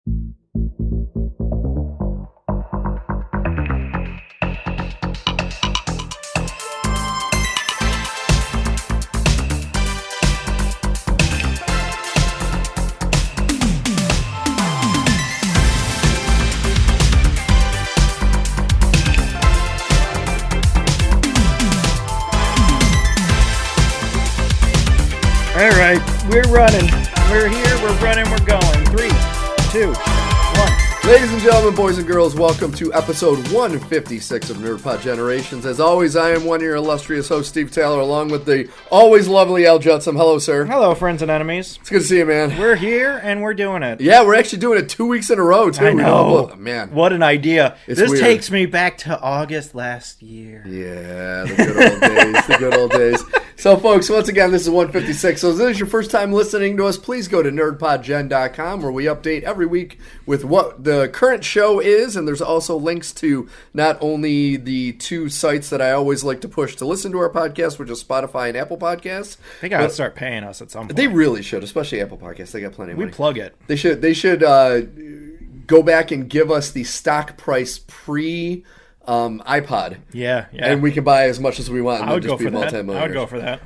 All right, we're running. We're here, we're running, we're going. 3, 2, 1. Ladies and gentlemen, boys and girls, welcome to episode 156 of NerdPod Generations. As always, I am one of your illustrious host, Steve Taylor, along with the always lovely Al Judson. Hello, sir. Hello, friends and enemies. It's good to see you, man. We're here, and we're doing it. Yeah, we're actually doing it 2 weeks in a row, too. I know. Man. What an idea. It's this weird. takes me back to August last year. Yeah, the good old days, the good old days. So, folks, once again, this is 156. So, if this is your first time listening to us, please go to nerdpodgen.com, where we update every week with what the current show is, and there's also links to not only the two sites that I always like to push to listen to our podcast, which is Spotify and Apple Podcasts. They gotta start paying us at some point. They really should, especially Apple Podcasts. They got plenty of money. We plug it. They should go back and give us the stock price pre iPod. Yeah. And we can buy as much as we want. And I would just go be for that. multimillionaires. I would go for that.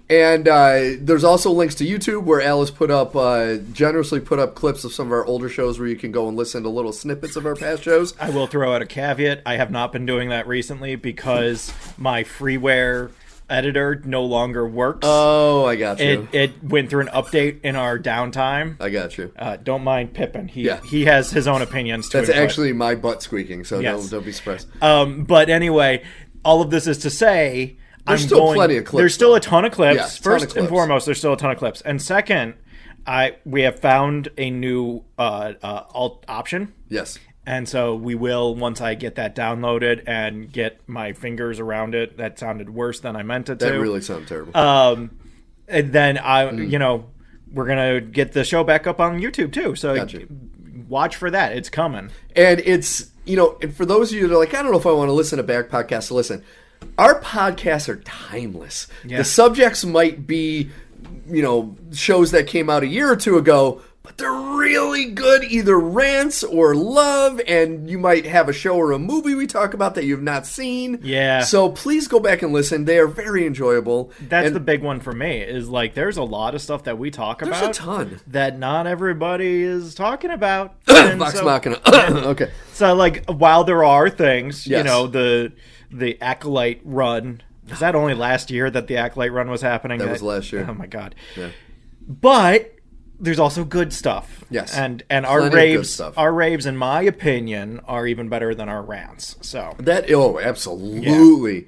And there's also links to YouTube where Al has put up, generously put up clips of some of our older shows where you can go and listen to little snippets of our past shows. I will throw out a caveat. I have not been doing that recently because my freeware editor no longer works. Oh, I got you. It went through an update in our downtime. I got you. Don't mind Pippin. He Yeah. he has his own opinions too. That's actually my butt squeaking, so Yes. don't be surprised. But anyway, all of this is to say, There's still plenty of clips. There's still a ton of clips. Yeah, ton of First clips. and foremost, there's still a ton of clips. And second, we have found a new alt option. Yes. And so we will, once I get that downloaded and get my fingers around it. That sounded worse than I meant it to. That really sounded terrible. And then we're gonna get the show back up on YouTube too. So Gotcha. watch for that. It's coming. And it's, and for those of you that are like, I don't know if I want to listen to back podcasts to listen. Our podcasts are timeless. Yeah. The subjects might be, shows that came out a year or two ago, but they're really good, either rants or love, and you might have a show or a movie we talk about that you've not seen. Yeah. So please go back and listen. They are very enjoyable. That's the big one for me, is like there's a lot of stuff that we talk about. There's a ton. That not everybody is talking about. Vox Machina. Okay. So like while there are things, Yes. The Acolyte run, was that only last year that the Acolyte run was happening? That was last year. Oh my god. Yeah. But there's also good stuff. Yes. And Plenty our of good raves, stuff. in my opinion, are even better than our rants. So Absolutely.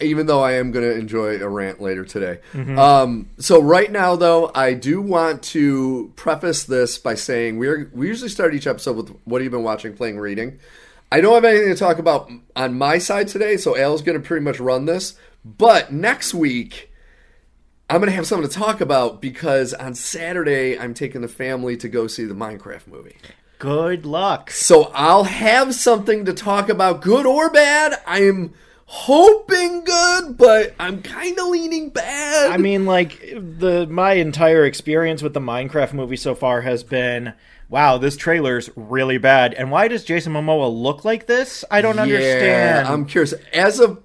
Even though I am going to enjoy a rant later today. Mm-hmm. So right now, though, I do want to preface this by saying we usually start each episode with what have you been watching, playing, reading. I don't have anything to talk about on my side today, so Al's going to pretty much run this. But next week, I'm going to have something to talk about because on Saturday, I'm taking the family to go see the Minecraft movie. good luck. So I'll have something to talk about, good or bad. I'm hoping good, but I'm kind of leaning bad. I mean, like, my entire experience with the Minecraft movie so far has been, wow, this trailer's really bad. And why does Jason Momoa look like this? I don't understand. I'm curious. As of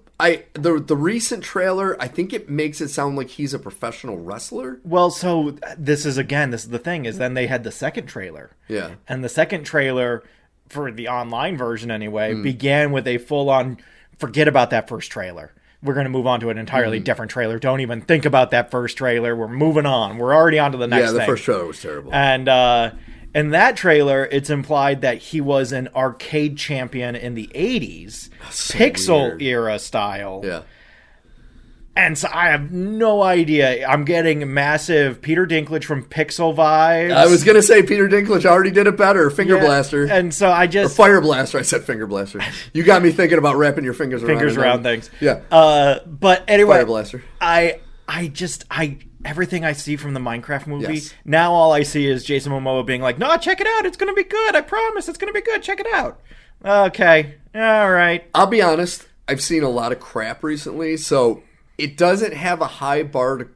the recent trailer, I think it makes it sound like he's a professional wrestler. Well, so this is the thing, is then they had the second trailer. Yeah. And the second trailer, for the online version anyway, began with a full-on, forget about that first trailer. We're going to move on to an entirely different trailer. Don't even think about that first trailer. We're moving on. We're already on to the next thing. Yeah, the first trailer was terrible. And in that trailer, it's implied that he was an arcade champion in the 80s, so pixel weird. era style. Yeah. And so I have no idea. I'm getting massive Peter Dinklage from Pixel vibes. I was going to say Peter Dinklage already did it better. Finger Blaster. And so I just... Or Fire Blaster. I said Finger Blaster. You got me thinking about wrapping your fingers around things. Yeah. But anyway... Fire Blaster. I everything I see from the Minecraft movie, Yes. now all I see is Jason Momoa being like, no, check it out. It's going to be good. I promise. It's going to be good. Check it out. Okay. All right. I'll be honest. I've seen a lot of crap recently, so it doesn't have a high bar to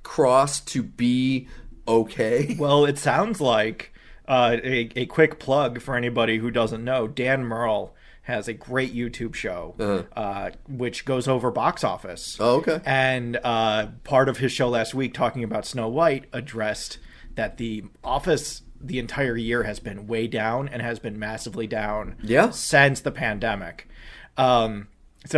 cross to be okay. Well, it sounds like A quick plug for anybody who doesn't know, Dan Merle has a great YouTube show which goes over box office. Oh, okay. And part of his show last week, talking about Snow White, addressed that the office the entire year has been way down and has been massively down since the pandemic. So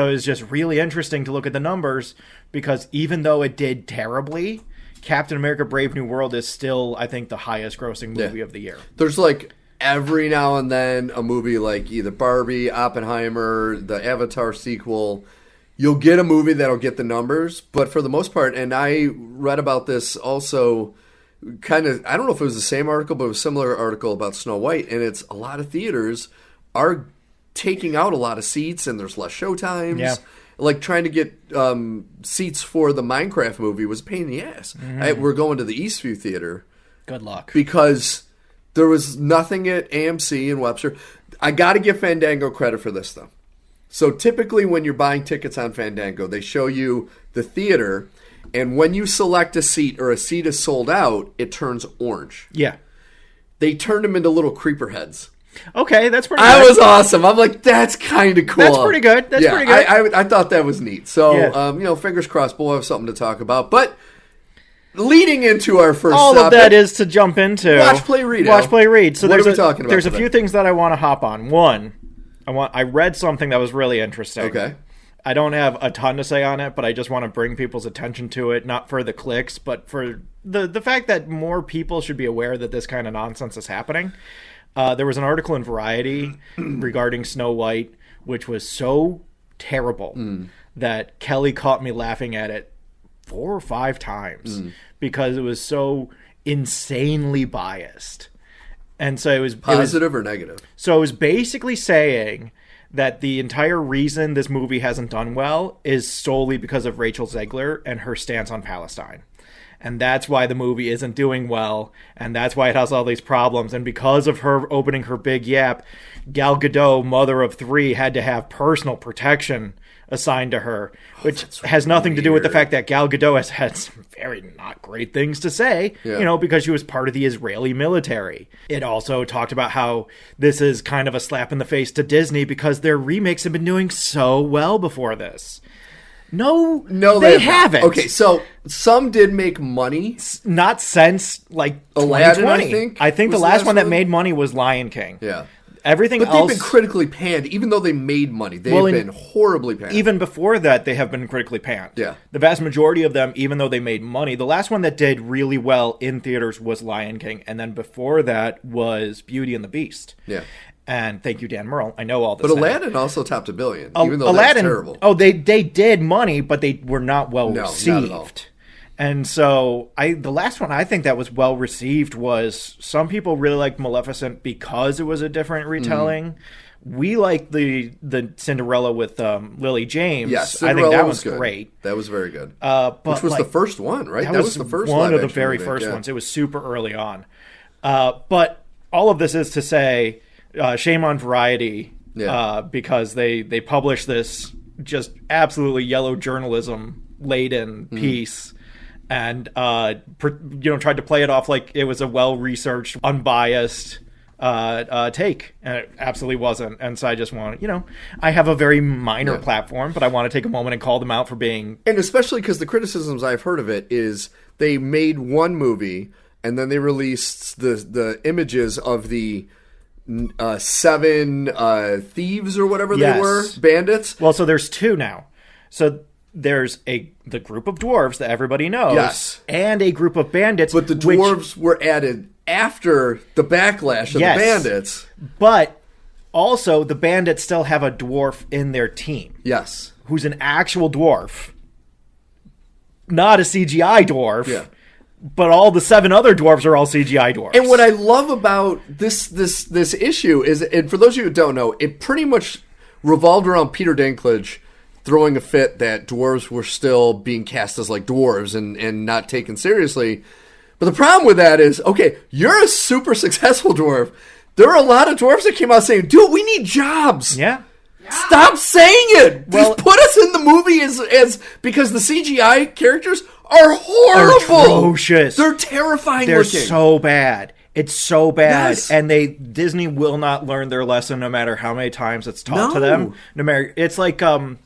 it was just really interesting to look at the numbers, because even though it did terribly, Captain America Brave New World is still, I think, the highest grossing movie of the year. There's like every now and then a movie like either Barbie, Oppenheimer, the Avatar sequel. You'll get a movie that'll get the numbers, but for the most part, and I read about this also kind of, I don't know if it was the same article, but it was a similar article about Snow White, and it's a lot of theaters are taking out a lot of seats, and there's less show times. Yeah. Like trying to get seats for the Minecraft movie was a pain in the ass. We're going to the Eastview Theater. Good luck. Because there was nothing at AMC in Webster. I got to give Fandango credit for this, though. So typically when you're buying tickets on Fandango, they show you the theater, and when you select a seat or a seat is sold out, it turns orange. Yeah. They turned them into little creeper heads. Okay, that's pretty good. That was awesome. I'm like, that's kind of cool. That's pretty good. That's pretty good. I thought that was neat. So, fingers crossed, we'll have something to talk about. But leading into our first all topic, of that is to jump into Watch, Play, Read. Watch, Play, Read. So what are we talking about There's today? a few things that I want to hop on. One, I read something that was really interesting. Okay. I don't have a ton to say on it, but I just want to bring people's attention to it, not for the clicks, but for the fact that more people should be aware that this kind of nonsense is happening. There was an article in Variety regarding Snow White, which was so terrible that Kelly caught me laughing at it 4 or 5 times because it was so insanely biased. And so it was positive or negative. So it was basically saying that the entire reason this movie hasn't done well is solely because of Rachel Zegler and her stance on Palestine. And that's why the movie isn't doing well, and that's why it has all these problems. And because of her opening her big yap, Gal Gadot, mother of 3, had to have personal protection assigned to her, which has nothing to do with the fact that Gal Gadot has had some very not great things to say, because she was part of the Israeli military. It also talked about how this is kind of a slap in the face to Disney because their remakes have been doing so well before this. No, they haven't. Okay, so some did make money. Not since, like, Aladdin, 2020. I think the last one that made money was Lion King. Yeah. Everything but else... they've been critically panned, even though they made money. They've been horribly panned. Even before that, they have been critically panned. Yeah. The vast majority of them, even though they made money, the last one that did really well in theaters was Lion King, and then before that was Beauty and the Beast. Yeah. And thank you, Dan Merle. I know all this. But Aladdin also topped $1 billion, even though Aladdin, that's terrible. Oh, they did money, but they were not well received. Not at all. And so the last one I think that was well received was, some people really liked Maleficent because it was a different retelling. We liked the Cinderella with Lily James. Yes, I think that was good. Great. That was very good. Which was the first one, right? That was the first one of the very first ones. It was super early on. But all of this is to say, shame on Variety because they published this just absolutely yellow journalism laden piece and tried to play it off like it was a well-researched, unbiased take, and it absolutely wasn't. And so I just want I have a very minor platform, but I want to take a moment and call them out for being, and especially because the criticisms I've heard of it is they made one movie and then they released the images of the 7 thieves or whatever they were, bandits. Well, so there's 2 now. So there's the group of dwarves that everybody knows, and a group of bandits. But the dwarves were added after the backlash of the bandits. But also, the bandits still have a dwarf in their team. Yes. Who's an actual dwarf. Not a CGI dwarf. Yeah. But all the 7 other dwarves are all CGI dwarves. And what I love about this issue is, and for those of you who don't know, it pretty much revolved around Peter Dinklage throwing a fit that dwarves were still being cast as like dwarves and not taken seriously. But the problem with that is, okay, you're a super successful dwarf. There are a lot of dwarves that came out saying, dude, we need jobs. Yeah. Stop saying it. Just put us in the movie as because the CGI characters are horrible. Atrocious. They're terrifying They're looking. so bad. It's so bad, Yes. and Disney will not learn their lesson no matter how many times it's taught to them. No matter, it's like Vontaze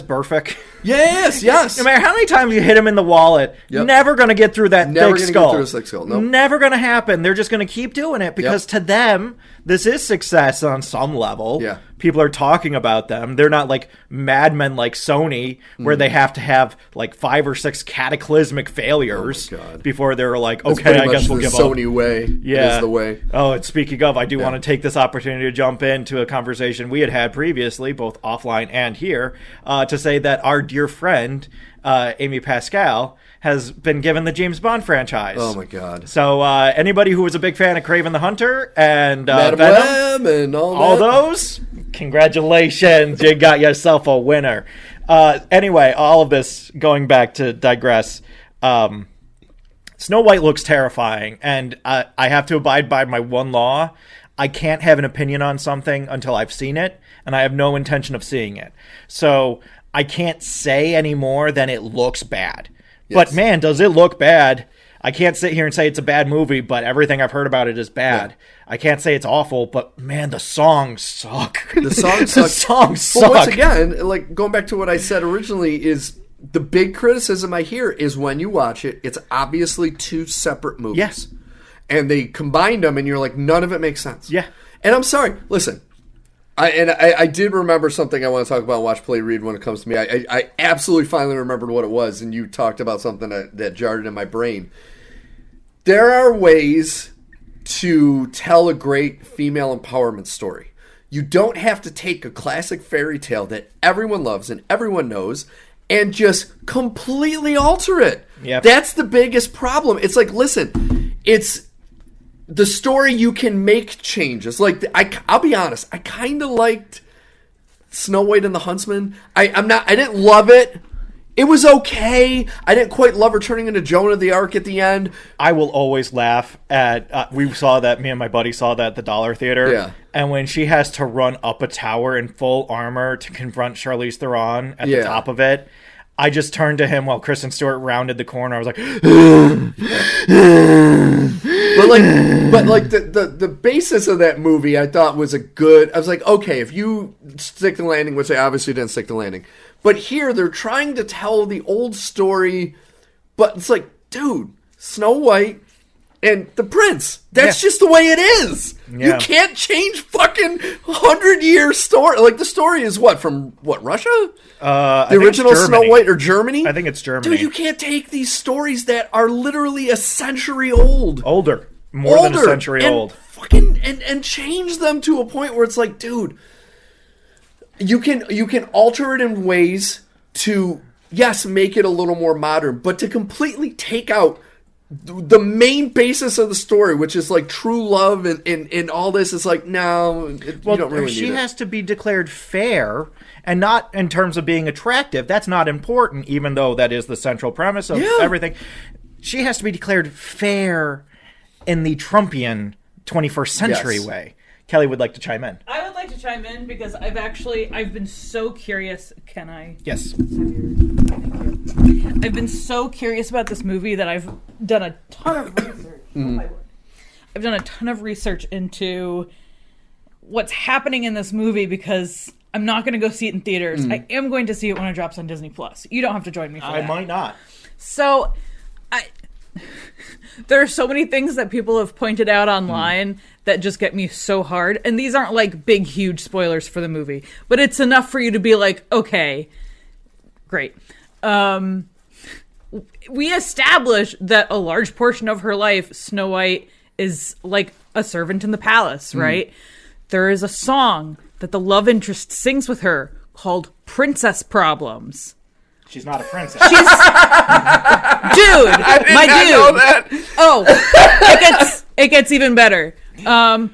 Burfict. Yes. No matter how many times you hit him in the wallet, never going to get through that thick skull. Get through a thick skull. Nope. Never going to happen. They're just going to keep doing it because to them, this is success on some level. Yeah. People are talking about them. They're not like madmen like Sony, where they have to have like 5 or 6 cataclysmic failures before they're like, okay, I guess we'll give up. Sony way is the way. Oh, and speaking of, I do want to take this opportunity to jump into a conversation we had previously, both offline and here, to say that our dear friend, Amy Pascal, has been given the James Bond franchise. Oh, my God. So anybody who was a big fan of Kraven the Hunter and Madam Venom, Web and all those, congratulations, you got yourself a winner. Anyway, all of this, going back to digress, Snow White looks terrifying, and I have to abide by my one law. I can't have an opinion on something until I've seen it, and I have no intention of seeing it. So I can't say any more than it looks bad. Yes. But man, does it look bad. I can't sit here and say it's a bad movie, but everything I've heard about it is bad. Yeah. I can't say it's awful, but man, the songs suck. The songs suck. But once again, like going back to what I said originally, is the big criticism I hear is when you watch it, it's obviously 2 separate movies. Yes. And they combined them, and you're like, none of it makes sense. Yeah. And I'm sorry. Listen, I did remember something I want to talk about, watch, play, read when it comes to me. I absolutely finally remembered what it was, and you talked about something that jarred in my brain. There are ways to tell a great female empowerment story. You don't have to take a classic fairy tale that everyone loves and everyone knows and just completely alter it. Yep. That's the biggest problem. It's like, listen, it's the story you can make changes. Like, I'll be honest, I kind of liked Snow White and the Huntsman. I didn't love it. It was okay. I didn't quite love her turning into Joan of the Arc at the end. I will always laugh at, me and my buddy saw that at the Dollar Theater. Yeah. And when she has to run up a tower in full armor to confront Charlize Theron at the top of it, I just turned to him while Kristen Stewart rounded the corner. I was like, but the basis of that movie I thought was I was like, okay, if you stick the landing, which they obviously didn't stick the landing. But here they're trying to tell the old story, but it's like, dude, Snow White and the prince. That's just the way it is. Yeah. You can't change fucking 100-year story. Like, the story is from Russia? The original Snow White, or Germany? I think it's Germany. Dude, you can't take these stories that are literally a century old. More than a century old. Fucking and change them to a point where it's like, dude, you can alter it in ways to, yes, make it a little more modern, but to completely take out the main basis of the story, which is like true love and all this, is like, no, you don't really need it. She has to be declared fair, and not in terms of being attractive. That's not important, even though that is the central premise of everything. She has to be declared fair in the Trumpian 21st century way. Kelly would like to chime in. I would like to chime in because I've been so curious. Can I? Yes. Thank you. I've been so curious about this movie that I've done a ton of research. Oh my word. I've done a ton of research into what's happening in this movie because I'm not going to go see it in theaters. I am going to see it when it drops on Disney Plus. You don't have to join me for that. I might not. So, there are so many things that people have pointed out online that just get me so hard. And these aren't like big, huge spoilers for the movie. But it's enough for you to be like, okay, great. We established that a large portion of her life, Snow White, is like a servant in the palace, right? There is a song that the love interest sings with her called Princess Problems. She's not a princess. Dude, my dude. Know that. Oh, it gets even better.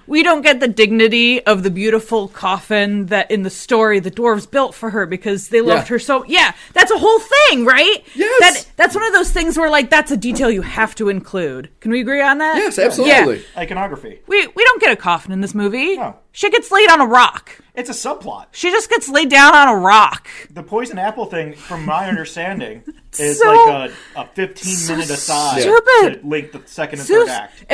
We don't get the dignity of the beautiful coffin that in the story the dwarves built for her because they loved her so. Yeah, that's a whole thing, right? Yes. That's one of those things where like that's a detail you have to include. Can we agree on that? Yes, absolutely. Yeah. Iconography. We don't get a coffin in this movie. No. She gets laid on a rock. It's a subplot. She just gets laid down on a rock. The poison apple thing, from my understanding, is like a 15-minute aside stupid. to link the second and third act.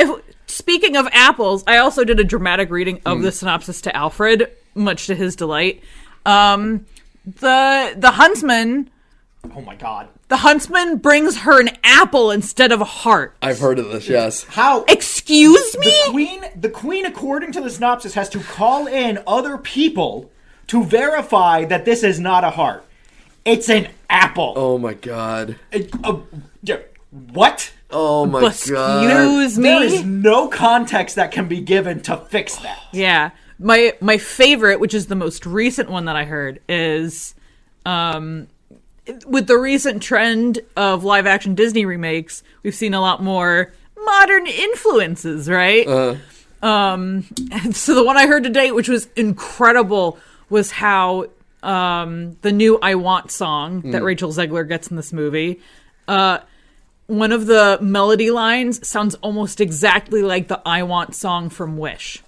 Speaking of apples, I also did a dramatic reading of the synopsis to Alfred, much to his delight. The huntsman. Oh my god. The huntsman brings her an apple instead of a heart. I've heard of this, yes. How? Excuse me? The queen, according to the synopsis, has to call in other people to verify that this is not a heart. It's an apple. Oh my god. What? Oh my god. Excuse me? There is no context that can be given to fix that. Yeah. My favorite, which is the most recent one that I heard, is with the recent trend of live action Disney remakes, we've seen a lot more modern influences, right? And so the one I heard today, which was incredible, was how the new I Want song that Rachel Zegler gets in this movie, one of the melody lines sounds almost exactly like the I Want song from Wish.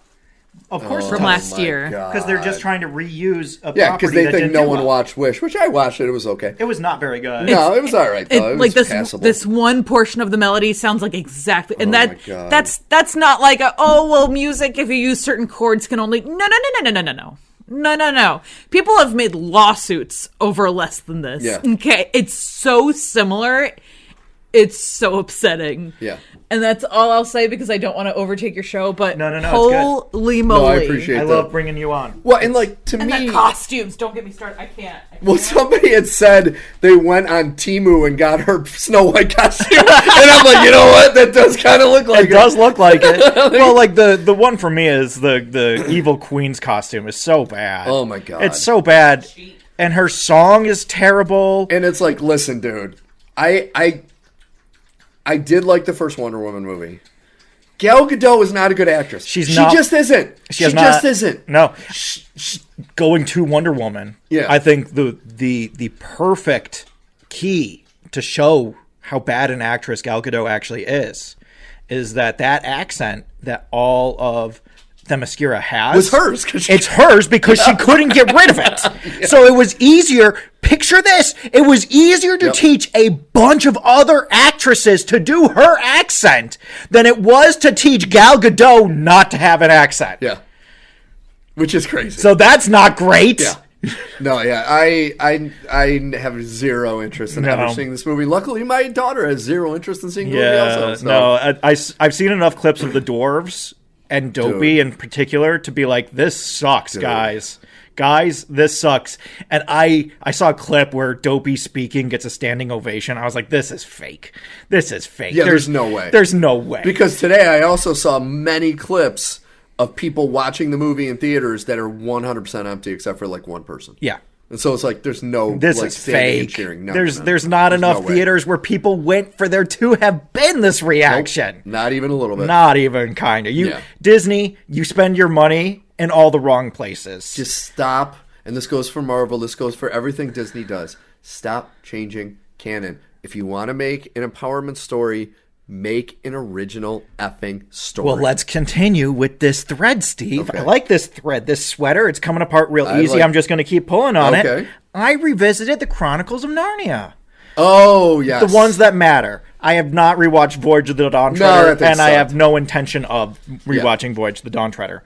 Of course, from last year. Because they're just trying to reuse a Yeah, property because they that think didn't no do one well. watched Wish, which I watched it. It was okay. It was not very good. No, it was all right though. It was like passable. this one portion of the melody sounds like exactly, and Oh my God. that's not like music if you use certain chords can only no. People have made lawsuits over less than this. Yeah. Okay, it's so similar. It's so upsetting. Yeah. And that's all I'll say because I don't want to overtake your show, but No, it's good. holy moly. No, I appreciate I that. love bringing you on. Well, and like to And me, the costumes, don't get me started. I can't. well, somebody had said they went on Temu and got her Snow White costume, and I'm like, you know what? That does kind of look like It does look like it. Well, like the one for me is the evil queen's costume is so bad. Oh my God. It's so bad, and her song is terrible. And it's like, listen, dude, I did like the first Wonder Woman movie. Gal Gadot is not a good actress. She just isn't. She just isn't. No, going to Wonder Woman. Yeah. I think the perfect key to show how bad an actress Gal Gadot actually is that accent that all of Themyscira has was hers. It's hers because she couldn't get rid of it. Yeah. So it was easier. Picture this. It was easier to teach a bunch of other actresses to do her accent than it was to teach Gal Gadot not to have an accent. Yeah. Which is crazy. So that's not great. Yeah. No, yeah. I have zero interest in ever seeing this movie. Luckily, my daughter has zero interest in seeing the movie also. So. No, I've seen enough clips of the dwarves and Dopey in particular to be like, this sucks, guys. Guys, this sucks. And I saw a clip where Dopey speaking gets a standing ovation. I was like, this is fake. This is fake. Yeah, there's no way. There's no way. Because today I also saw many clips of people watching the movie in theaters that are 100% empty except for like one person. Yeah. And so it's like there's no this like is standing and fake. cheering. No, there's not enough theaters where people went for there to have been this reaction. Nope, not even a little bit. Not even kind of. Disney, you spend your money in all the wrong places. Just stop. And this goes for Marvel. This goes for everything Disney does. Stop changing canon. If you want to make an empowerment story, make an original effing story. Well, let's continue with this thread, Steve. Okay. I like this thread, this sweater. It's coming apart real easy. I'm just going to keep pulling on it. I revisited the Chronicles of Narnia. Oh, yes. The ones that matter. I have not rewatched Voyage of the Dawn Treader, and I have no intention of rewatching Voyage of the Dawn Treader.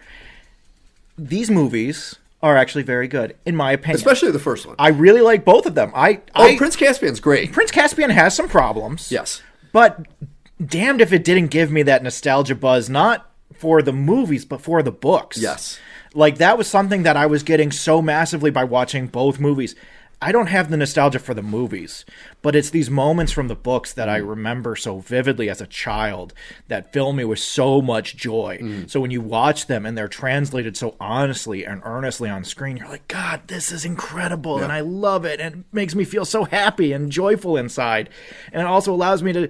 These movies are actually very good, in my opinion. Especially the first one. I really like both of them. Prince Caspian's great. Prince Caspian has some problems. Yes. But damned if it didn't give me that nostalgia buzz, not for the movies, but for the books. Yes. Like, that was something that I was getting so massively by watching both movies. I don't have the nostalgia for the movies, but it's these moments from the books that I remember so vividly as a child that fill me with so much joy. So when you watch them and they're translated so honestly and earnestly on screen, you're like, God, this is incredible, and I love it, and it makes me feel so happy and joyful inside. And it also allows me to,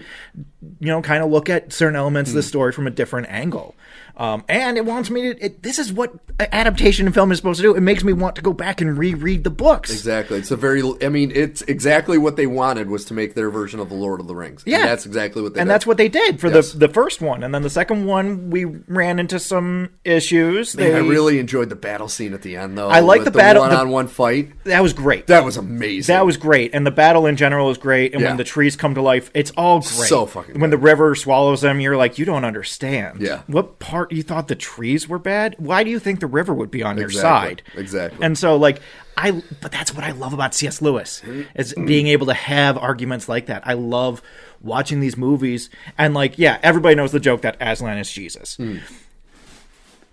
kind of look at certain elements of the story from a different angle. And it wants me to. This is what adaptation in film is supposed to do. It makes me want to go back and reread the books. Exactly. It's exactly what they wanted was to make their version of the Lord of the Rings. Yeah, and that's exactly what they did. And that's what they did for the first one, and then the second one we ran into some issues. Man, I really enjoyed the battle scene at the end, though. I like the battle one-on-one fight. That was great. That was amazing. That was great, and the battle in general is great. And when the trees come to life, it's all great. So fucking. When the river swallows them, you're like, you don't understand. Yeah. What part you thought the trees were bad? Why do you think the river would be on your side? Exactly. And so, but that's what I love about C.S. Lewis, is being able to have arguments like that. I love watching these movies, and everybody knows the joke that Aslan is Jesus.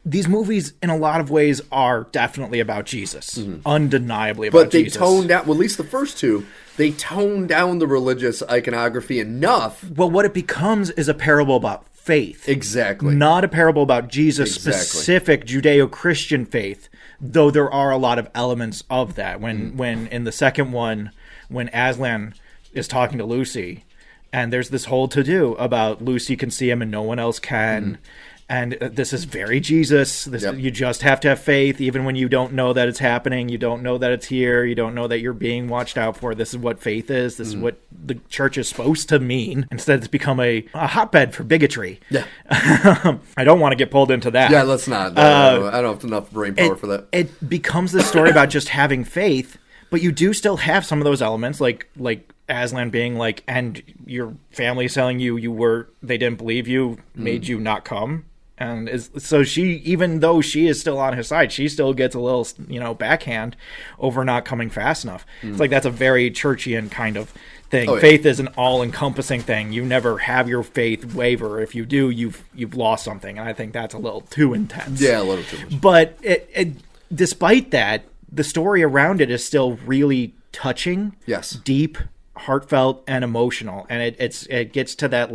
These movies, in a lot of ways, are definitely about Jesus. Undeniably about Jesus. But they toned down, well, at least the first two, they toned down the religious iconography enough. Well, what it becomes is a parable about faith. Exactly. Not a parable about Jesus' specific Judeo-Christian faith, though there are a lot of elements of that. When in the second one, when Aslan is talking to Lucy, and there's this whole to-do about Lucy can see him and no one else can. And this is very Jesus. You just have to have faith, even when you don't know that it's happening. You don't know that it's here. You don't know that you're being watched out for. This is what faith is. This is what the church is supposed to mean. Instead, it's become a hotbed for bigotry. Yeah. I don't want to get pulled into that. Yeah, let's not. I don't have enough brain power for that. It becomes this story about just having faith, but you do still have some of those elements, like Aslan being like, and your family telling you they didn't believe you, made you not come. And so she, even though she is still on his side, she still gets a little, backhand over not coming fast enough. It's like that's a very churchian kind of thing. Oh, yeah. Faith is an all-encompassing thing. You never have your faith waver. If you do, you've lost something. And I think that's a little too intense. Yeah, a little too much. But despite that, the story around it is still really touching. Yes. Deep, heartfelt, and emotional. And it gets to that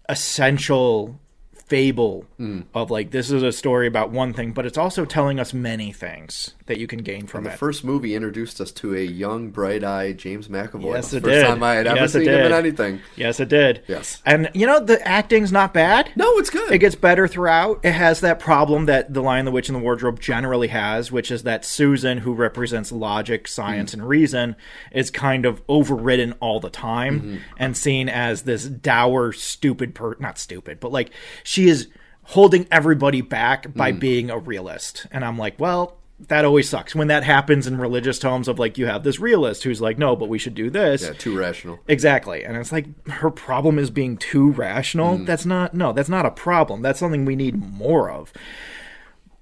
essential fable of this is a story about one thing, but it's also telling us many things that you can gain from it. The first movie introduced us to a young, bright-eyed James McAvoy. Yes, it did. First time I had ever seen him in anything. Yes, it did. Yes. And, the acting's not bad. No, it's good. It gets better throughout. It has that problem that The Lion, the Witch, and the Wardrobe generally has, which is that Susan, who represents logic, science, and reason, is kind of overridden all the time and seen as this dour, stupid not stupid, but she is holding everybody back by being a realist. And I'm like, well, that always sucks when that happens in religious tomes of you have this realist who's like, no, but we should do this. Yeah, too rational. Exactly. And it's her problem is being too rational. That's not a problem. That's something we need more of.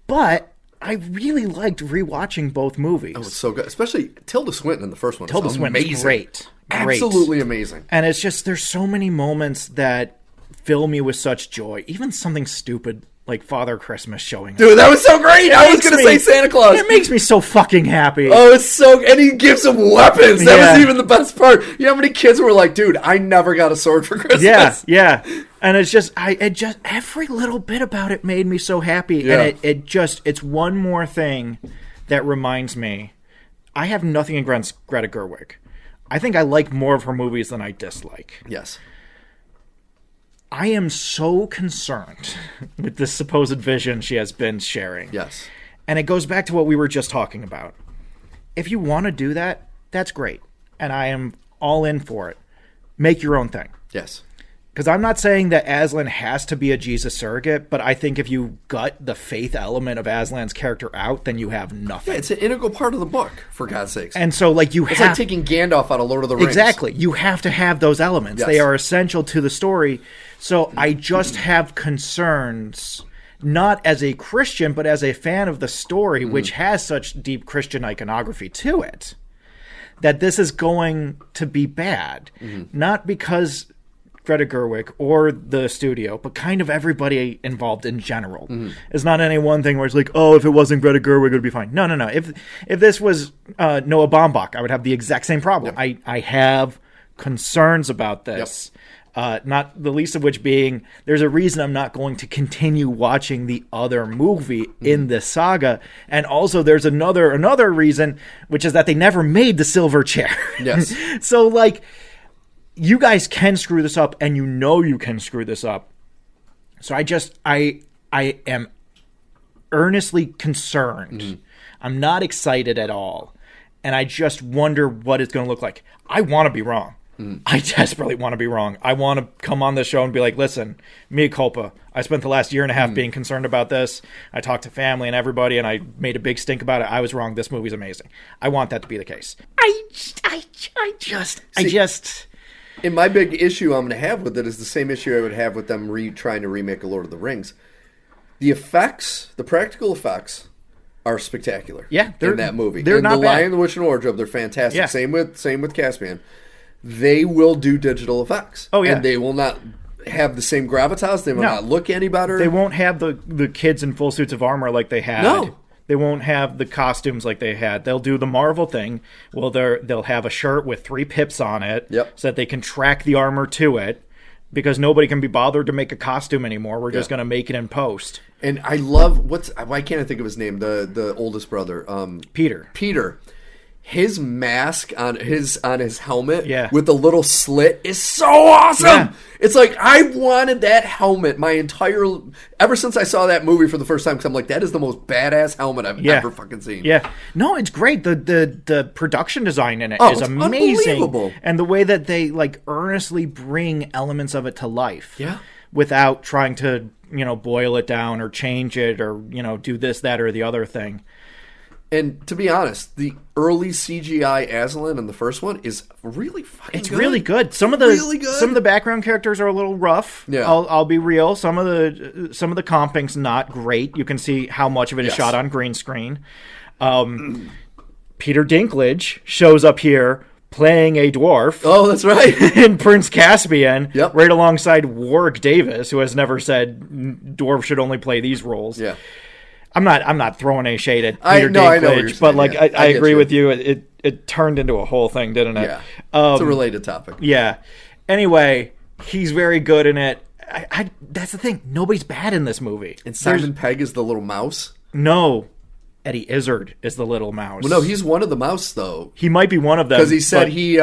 But I really liked rewatching both movies. Oh, it's so good. Especially Tilda Swinton in the first one. Tilda Swinton's great. Absolutely amazing. And it's just, there's so many moments that fill me with such joy. Even something stupid like Father Christmas showing up. Dude, that was so great! I was going to say Santa Claus. It makes me so fucking happy. Oh, it's so... And he gives them weapons. That was even the best part. You know how many kids were like, dude, I never got a sword for Christmas? Yeah. And it's just... every little bit about it made me so happy. Yeah. And it's one more thing that reminds me, I have nothing against Greta Gerwig. I think I like more of her movies than I dislike. Yes. I am so concerned with this supposed vision she has been sharing. Yes. And it goes back to what we were just talking about. If you want to do that, that's great. And I am all in for it. Make your own thing. Yes. Because I'm not saying that Aslan has to be a Jesus surrogate, but I think if you gut the faith element of Aslan's character out, then you have nothing. Yeah, it's an integral part of the book, for God's sakes. And so, it's like taking Gandalf out of Lord of the Rings. Exactly. You have to have those elements. Yes. They are essential to the story. So I just have concerns, not as a Christian, but as a fan of the story, which has such deep Christian iconography to it, that this is going to be bad. Not because Greta Gerwig or the studio, but kind of everybody involved in general. It's not any one thing where it's like, oh, if it wasn't Greta Gerwig, it would be fine. No. If this was Noah Baumbach, I would have the exact same problem. Yep. I have concerns about this. Yep. Not the least of which being, there's a reason I'm not going to continue watching the other movie in this saga. And also there's another reason, which is that they never made the silver chair. Yes. So you guys can screw this up, and you can screw this up. So I am earnestly concerned. I'm not excited at all. And I just wonder what it's going to look like. I want to be wrong. I desperately want to be wrong. I want to come on the show and be like, listen, mea culpa. I spent the last year and a half being concerned about this. I talked to family and everybody, and I made a big stink about it. I was wrong. This movie's amazing. I want that to be the case. I just... And my big issue I'm going to have with it is the same issue I would have with them trying to remake A Lord of the Rings. The effects, the practical effects, are spectacular. Yeah, in that movie. They're not The bad. Lion, the Witch, and Wardrobe, they're fantastic. Yeah. Same with Caspian. They will do digital effects. Oh, yeah. And they will not have the same gravitas. They will not look any better. They won't have the kids in full suits of armor like they had. No. They won't have the costumes like they had. They'll do the Marvel thing. Well, they'll have a shirt with 3 pips on it so that they can track the armor to it, because nobody can be bothered to make a costume anymore. We're just going to make it in post. And I love why can't I think of his name? The oldest brother, Peter. His mask on his helmet with the little slit is so awesome. Yeah. It's like I wanted that helmet ever since I saw that movie for the first time, because I'm like, that is the most badass helmet I've ever fucking seen. Yeah. No, it's great. The production design in it is amazing. Unbelievable. And the way that they like earnestly bring elements of it to life. Yeah. Without trying to, boil it down or change it or, do this, that, or the other thing. And to be honest, the early CGI Aslan in the first one is really fucking It's good. really good. Some of the background characters are a little rough. Yeah. I'll be real. Some of the comping's not great. You can see how much of it is shot on green screen. Peter Dinklage shows up here playing a dwarf. Oh, that's right. In Prince Caspian, Yep. right alongside Warwick Davis, who has never said dwarves should only play these roles. Yeah. I'm not throwing any shade at I Peter know what you're Dinklage, but saying, I get agree you. with you. It turned into a whole thing, didn't it? Yeah. It's a related topic. Yeah. Anyway, he's very good in it. That's the thing. Nobody's bad in this movie. And Simon Pegg is the little mouse. No. Eddie Izzard is the little mouse. Well, no, he's one of the mouse though. He might be one of them because he said he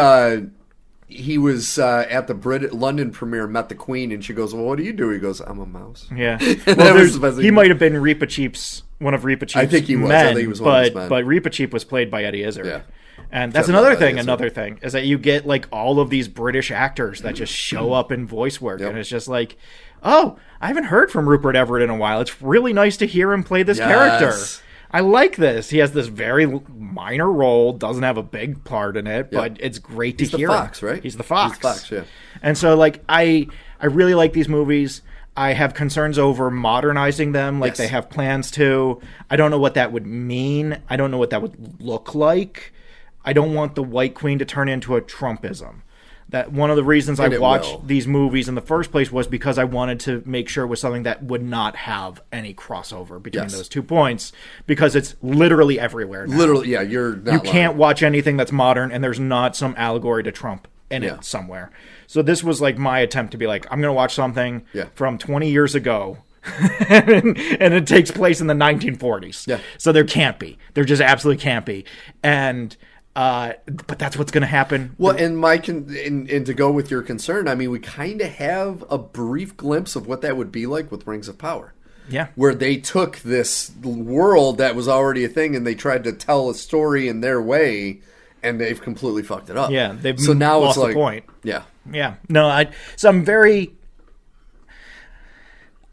was at the London premiere, met the Queen, and she goes, "Well, what do you do?" He goes, "I'm a mouse." Yeah. Well, he might have been one of Reepa Cheap's I think he was. men, I think he was one of his men. But Reepa Cheap was played by Eddie Izzard. Yeah. And that's another thing is that you get like all of these British actors that just show up in voice work, and it's just like, oh, I haven't heard from Rupert Everett in a while. It's really nice to hear him play this character. I like this. He has this very minor role, doesn't have a big part in it, but it's great to hear. He's the Fox, right? He's the Fox. He's the Fox, yeah. And so, like, I really like these movies. I have concerns over modernizing them, like they have plans to. I don't know what that would mean. I don't know what that would look like. I don't want the White Queen to turn into a Trumpism. That one of the reasons I watched these movies in the first place was because I wanted to make sure it was something that would not have any crossover between those 2 points, because it's literally everywhere now. Literally, yeah, you're not You can't watch anything that's modern and there's not some allegory to Trump in it somewhere. So this was like my attempt to be like, I'm going to watch something from 20 years ago and it takes place in the 1940s. Yeah. So there can't be. There just absolutely can't be. And but that's what's going to happen. Well, and and to go with your concern, I mean, we kind of have a brief glimpse of what that would be like with Rings of Power. Yeah. Where they took this world that was already a thing and they tried to tell a story in their way, and they've completely fucked it up. Yeah, they've now lost it's like, the point. Yeah. Yeah. No, I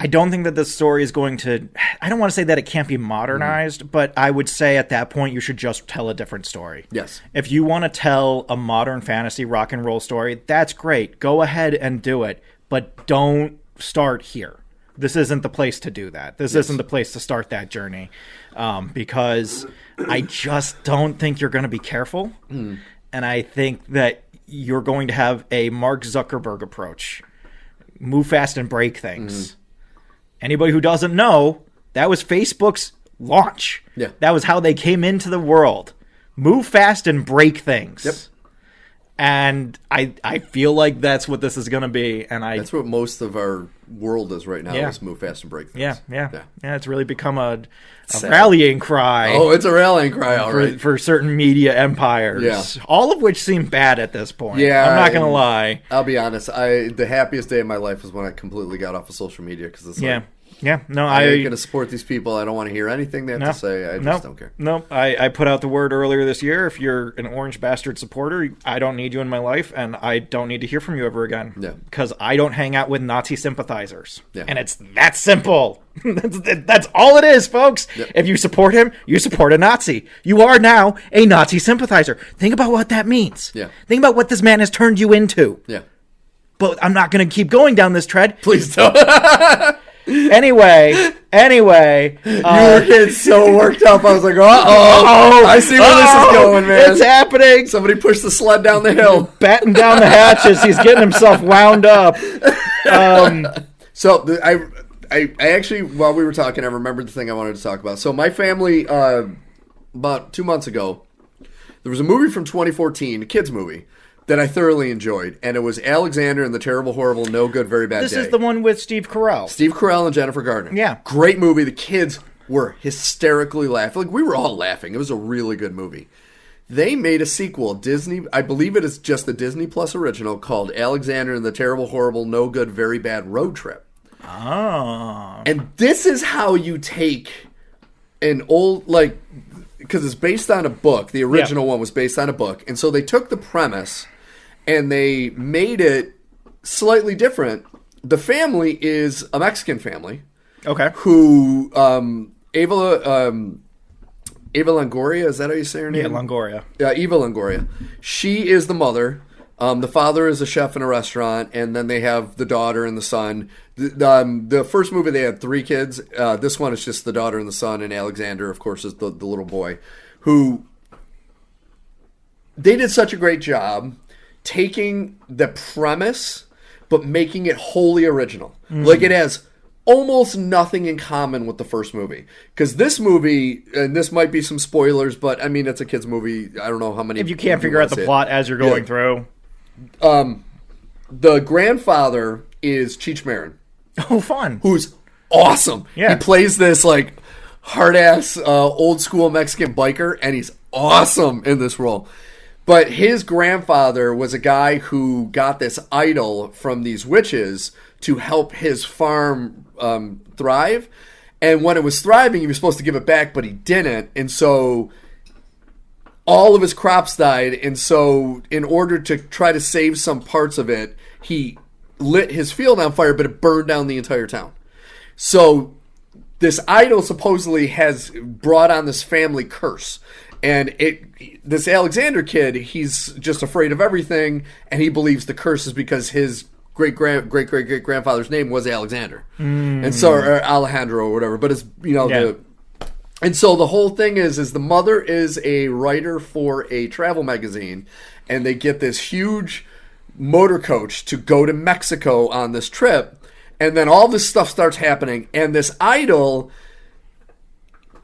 don't think that the story is going to... I don't want to say that it can't be modernized, but I would say at that point you should just tell a different story. Yes. If you want to tell a modern fantasy rock and roll story, that's great. Go ahead and do it, but don't start here. This isn't the place to do that. This isn't the place to start that journey, because I just don't think you're going to be careful, and I think that you're going to have a Mark Zuckerberg approach. Move fast and break things. Anybody who doesn't know, that was Facebook's launch. Yeah. That was how they came into the world. Move fast and break things. Yep. And I feel like that's what this is going to be. And that's what most of our world is right now, is move fast and break things. Yeah. It's really become a rallying cry. Oh, it's a rallying cry, all right. For certain media empires. Yeah. All of which seem bad at this point. Yeah. I'm not going to lie. I'll be honest. The happiest day of my life was when I completely got off of social media, because it's like, no, I ain't going to support these people. I don't want to hear anything they have to say. I just don't care. No, I put out the word earlier this year. If you're an Orange Bastard supporter, I don't need you in my life, and I don't need to hear from you ever again. Yeah. Because I don't hang out with Nazi sympathizers. Yeah. And it's that simple. That's all it is, folks. Yep. If you support him, you support a Nazi. You are now a Nazi sympathizer. Think about what that means. Yeah. Think about what this man has turned you into. Yeah. But I'm not going to keep going down this tread. Please don't. Anyway, you were getting so worked up. I was like, I see where this is going, man. It's happening. Somebody pushed the sled down the hill. Batten down the hatches. He's getting himself wound up. So I actually, while we were talking, I remembered the thing I wanted to talk about. So my family, about 2 months ago, there was a movie from 2014, a kids movie, that I thoroughly enjoyed, and it was Alexander and the Terrible, Horrible, No Good, Very Bad Day. This is the one with Steve Carell. Steve Carell and Jennifer Garner. Yeah. Great movie. The kids were hysterically laughing. Like, we were all laughing. It was a really good movie. They made a sequel, Disney, I believe it is just the Disney Plus original, called Alexander and the Terrible, Horrible, No Good, Very Bad Road Trip. Oh. And this is how you take an old, like, because it's based on a book. The original one was based on a book. And so they took the premise and they made it slightly different. The family is a Mexican family. Okay. Who, Eva Longoria, is that how you say her name? Yeah, Longoria. Eva Longoria. She is the mother. The father is a chef in a restaurant, and then they have the daughter and the son. The first movie, they had 3 kids. This one is just the daughter and the son, and Alexander, of course, is the little boy. Who, they did such a great job taking the premise, but making it wholly original. Like, it has almost nothing in common with the first movie. Because this movie, and this might be some spoilers, but, I mean, it's a kid's movie. I don't know how many... If you can't figure out the plot as you're going through... The grandfather is Cheech Marin. Oh, fun. Who's awesome. Yeah. He plays this, like, hard-ass, old-school Mexican biker, and he's awesome in this role. But his grandfather was a guy who got this idol from these witches to help his farm thrive. And when it was thriving, he was supposed to give it back, but he didn't. And so all of his crops died. And so in order to try to save some parts of it, he lit his field on fire, but it burned down the entire town. So this idol supposedly has brought on this family curse. And this Alexander kid, he's just afraid of everything, and he believes the curse is because his great-great-great-grandfather's name was Alexander. And so, or Alejandro or whatever. But it's, and so the whole thing is the mother is a writer for a travel magazine, and they get this huge motor coach to go to Mexico on this trip, and then all this stuff starts happening, and this idol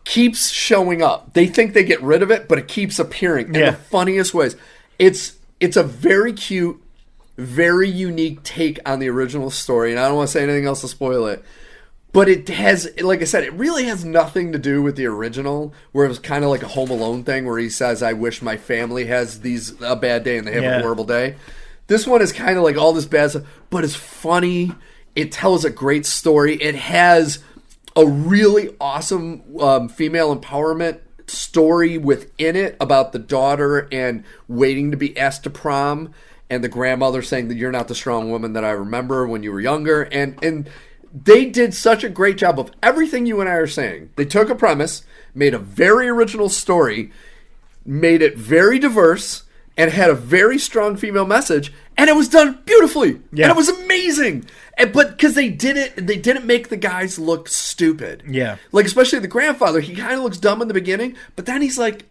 keeps showing up. They think they get rid of it, but it keeps appearing in the funniest ways. It's a very cute, very unique take on the original story, and I don't want to say anything else to spoil it. But it has, like I said, it really has nothing to do with the original, where it was kind of like a Home Alone thing, where he says, "I wish my family has a bad day and they have a horrible day." This one is kind of like all this bad stuff, but it's funny. It tells a great story. It has a really awesome female empowerment story within it about the daughter and waiting to be asked to prom, and the grandmother saying that you're not the strong woman that I remember when you were younger. And they did such a great job of everything you and I are saying. They took a premise, made a very original story, made it very diverse, and had a very strong female message, and it was done beautifully. Yeah. And it was amazing. But because they didn't make the guys look stupid. Yeah. Like, especially the grandfather, he kind of looks dumb in the beginning, but then he's like,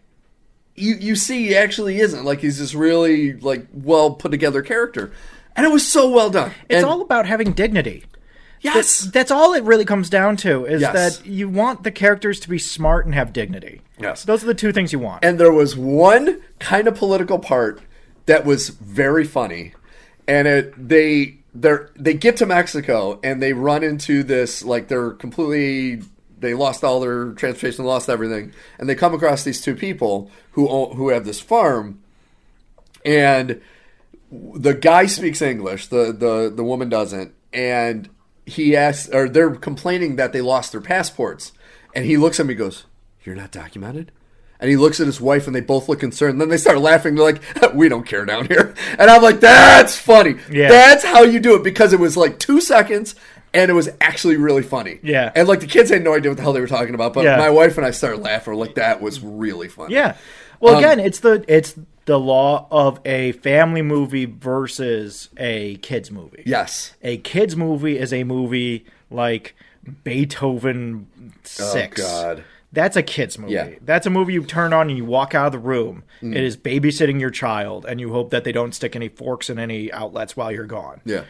you see he actually isn't. Like, he's this really, like, well put together character. And it was so well done. It's all about having dignity. Yes. That's all it really comes down to, is that you want the characters to be smart and have dignity. Yes. Those are the two things you want. And there was one kind of political part that was very funny. And they get to Mexico and they run into this, like, they lost all their transportation, lost everything, and they come across these two people who have this farm, and the guy speaks English, the woman doesn't, and he asks, or they're complaining that they lost their passports, and he looks at me and goes, "You're not documented?" And he looks at his wife, and they both look concerned. And then they start laughing. They're like, "We don't care down here." And I'm like, "That's funny. Yeah. That's how you do it," because it was like 2 seconds, and it was actually really funny. Yeah. And like the kids had no idea what the hell they were talking about, but Yeah. my wife and I started laughing. We're like, that was really funny. Yeah. Well, again, it's the law of a family movie versus a kids movie. Yes. A kids movie is a movie like Beethoven 6. Oh, God. That's a kids movie. Yeah. That's a movie you turn on and you walk out of the room. It is babysitting your child, and you hope that they don't stick any forks in any outlets while you're gone. Yeah.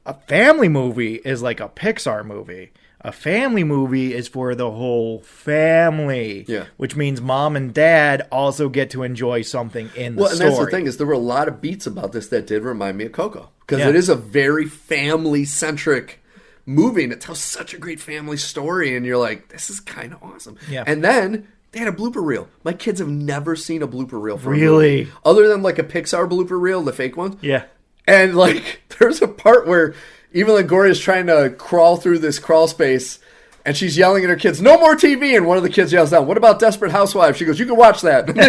A family movie is like a Pixar movie. A family movie is for the whole family. Yeah. Which means mom and dad also get to enjoy something in the Well, and story. that's the thing, is there were a lot of beats about this that did remind me of Coco. Because Yeah. it is a very family-centric movie, and it tells such a great family story, and you're like, this is kind of awesome. Yeah. And then they had a blooper reel. My kids have never seen a blooper reel for a Really? movie. Other than like a Pixar blooper reel, the fake ones. Yeah. And like, there's a part where even Lagoria's trying to crawl through this crawl space, and she's yelling at her kids, "No more TV!" And one of the kids yells down, "What about Desperate Housewives?" She goes, "You can watch that." And I'm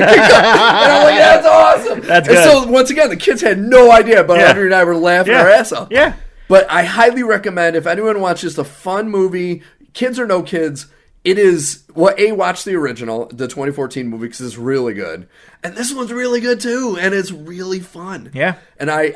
like, "That's awesome." That's and good. so once again, the kids had no idea, but Yeah. Audrey and I were laughing Yeah. our ass off. Yeah. But I highly recommend, if anyone wants just a fun movie, kids or no kids, it is, well, watch the original, the 2014 movie, because it's really good. And this one's really good too, and it's really fun. Yeah. And I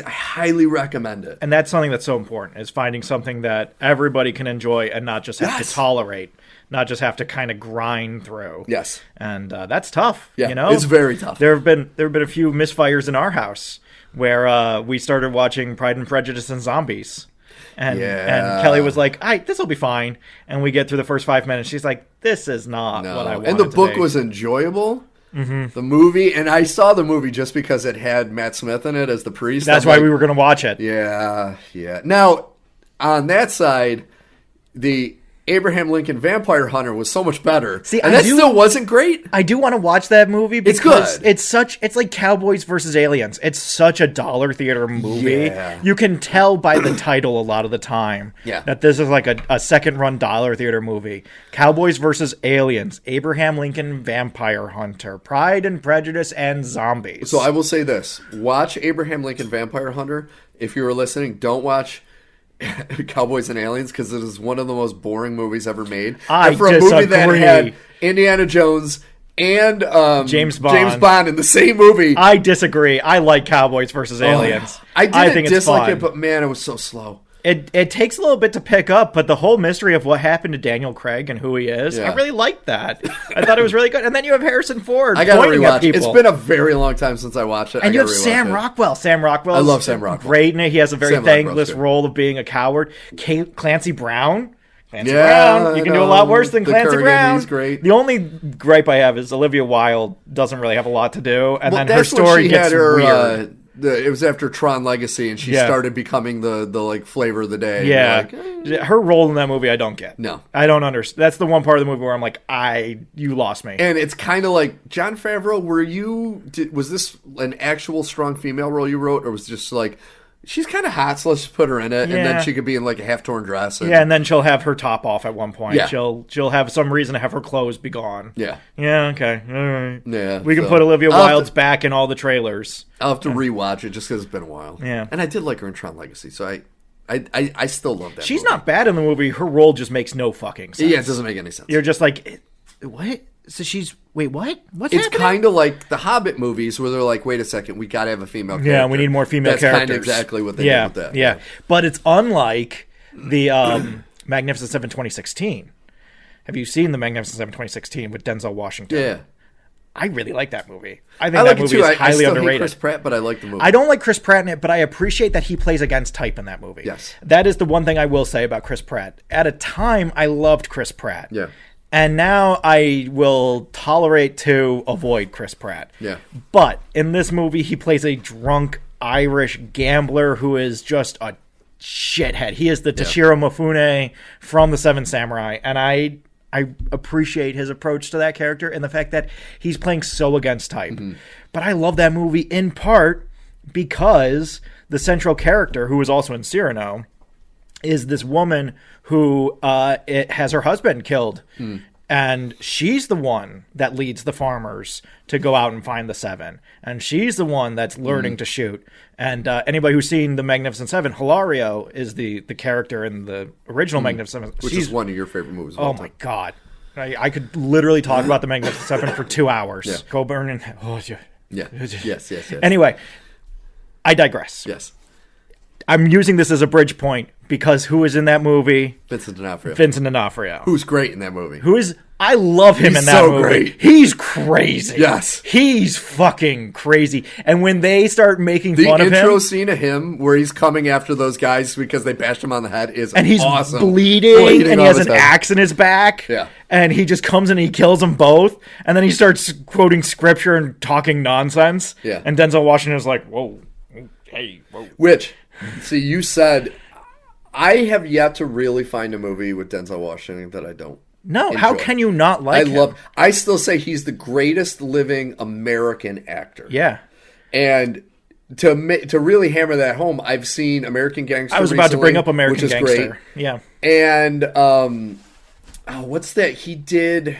highly recommend it. And that's something that's so important, is finding something that everybody can enjoy and not just have Yes. to tolerate, not just have to kind of grind through. Yes. And that's tough. Yeah, you know, it's very tough. There have been a few misfires in our house where we started watching Pride and Prejudice and Zombies. And Kelly was like, this will be fine. And we get through the first 5 minutes. She's like, this is not what I wanted. And the book to be. was enjoyable. Mm-hmm. The movie, and I saw the movie just because it had Matt Smith in it as the priest. That's why we were going to watch it. Yeah. Now, on that side, the Abraham Lincoln Vampire Hunter was so much better. See, and that still wasn't great. I do want to watch that movie because It's good. it's like Cowboys versus Aliens. It's such a dollar theater movie. Yeah. You can tell by the title a lot of the time that this is like a second run dollar theater movie. Cowboys versus Aliens, Abraham Lincoln Vampire Hunter, Pride and Prejudice, and Zombies. So I will say this. Watch Abraham Lincoln Vampire Hunter. If you were listening, don't watch Cowboys and Aliens, because it is one of the most boring movies ever made. I for a movie that disagree. had Indiana Jones and James Bond. in the same movie. I disagree. I like Cowboys versus Aliens. I didn't think it's dislike fun. it, but man, it was so slow. It takes a little bit to pick up, but the whole mystery of what happened to Daniel Craig and who he is, I really liked that. I thought it was really good. And then you have Harrison Ford I gotta pointing at rewatch it. people. It's been a very long time since I watched it. And I you have gotta rewatch Sam it. Rockwell. Sam Rockwell. I love Sam Rockwell. Great in it. He has a very Sam Rockwell's thankless good. role of being a coward. Clancy Brown. Clancy Yeah, Brown. You can I do a know. lot worse than The Clancy Kurgan, Brown. he's great. The only gripe I have is Olivia Wilde doesn't really have a lot to do, and then her That's when story she gets had her, weird. it was after Tron Legacy, and she started becoming the like flavor of the day. Yeah, Like, her role in that movie I don't get. No. I don't understand. That's the one part of the movie where I'm like, you lost me. and it's kind of like, Jon Favreau, was this an actual strong female role you wrote, or was it just like, she's kind of hot, so let's just put her in it, and Yeah. then she could be in like a half-torn dress. Yeah, and then she'll have her top off at one point. Yeah. She'll have some reason to have her clothes be gone. Yeah. Yeah, okay. All right. Yeah, We can so- put Olivia I'll have Wilde's to- back in all the trailers. I'll have to rewatch it just because it's been a while. Yeah. And I did like her in Tron Legacy, so I still love that She's movie. not bad in the movie. Her role just makes no fucking sense. Yeah, it doesn't make any sense. You're just like, what? So wait, what? What's It's happening? kind of like the Hobbit movies where they're like, wait a second, we got to have a female character. Yeah, we need more female That's characters. kind of exactly what they did did with that. Yeah, but it's unlike the Magnificent Seven 2016. Have you seen the Magnificent Seven 2016 with Denzel Washington? Yeah. I really like that movie. I think I like that it movie too. is I highly still underrated. hate Chris Pratt, but I like the movie. I don't like Chris Pratt in it, but I appreciate that he plays against type in that movie. Yes. That is the one thing I will say about Chris Pratt. At a time, I loved Chris Pratt. Yeah. And now I will tolerate to avoid Chris Pratt. Yeah. But in this movie, he plays a drunk Irish gambler who is just a shithead. He is the Toshiro Mifune from the Seven Samurai. And I appreciate his approach to that character and the fact that he's playing so against type. Mm-hmm. But I love that movie in part because the central character, who is also in Cyrano, is this woman who has her husband killed. Mm. And she's the one that leads the farmers to go out and find the Seven. And she's the one that's learning to shoot. And anybody who's seen The Magnificent Seven, Hilario is the character in the original Magnificent Seven. Which is one of your favorite movies. Oh, my God. I could literally talk about The Magnificent Seven for 2 hours. Yeah. Coburn and... Oh, yeah. Yeah. Yes. Anyway, I digress. Yes. I'm using this as a bridge point because who is in that movie? Vincent D'Onofrio. Who's great in that movie. I love him in that movie. Great. He's crazy. Yes. He's fucking crazy. And when they start making fun of him... The intro scene of him where he's coming after those guys because they bashed him on the head is awesome. And he's bleeding and he has an axe in his back. Yeah. And he just comes and he kills them both. And then he starts quoting scripture and talking nonsense. Yeah. And Denzel Washington is like, whoa, hey, whoa. Which, see, you said... I have yet to really find a movie with Denzel Washington that I don't. No, enjoy. How can you not like him? I still say he's the greatest living American actor. Yeah. And to really hammer that home, I've seen American Gangster. I was about to bring up American Gangster. Great. Yeah. And what's that? He did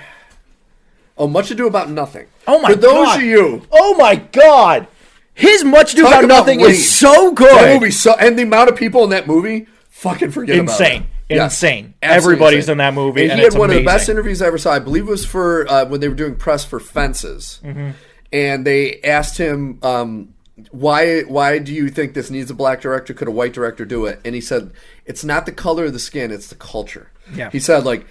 Much Ado About Nothing. Oh my God. For those of you. Oh my God. His Much Ado About Nothing is so good. That movie and the amount of people in that movie, fucking forget about it. Insane. Everybody's insane. In that movie. And he had one of the best interviews I ever saw. I believe it was for when they were doing press for Fences. Mm-hmm. And they asked him, why do you think this needs a black director? Could a white director do it? And he said, it's not the color of the skin, it's the culture. Yeah. He said, like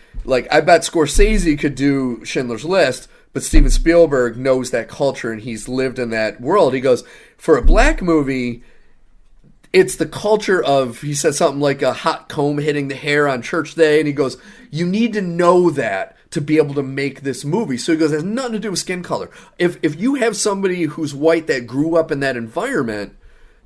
I bet Scorsese could do Schindler's List, but Steven Spielberg knows that culture and he's lived in that world. He goes, for a black movie, it's the culture of, he said something like a hot comb hitting the hair on church day. And he goes, you need to know that to be able to make this movie. So he goes, it has nothing to do with skin color. If you have somebody who's white that grew up in that environment,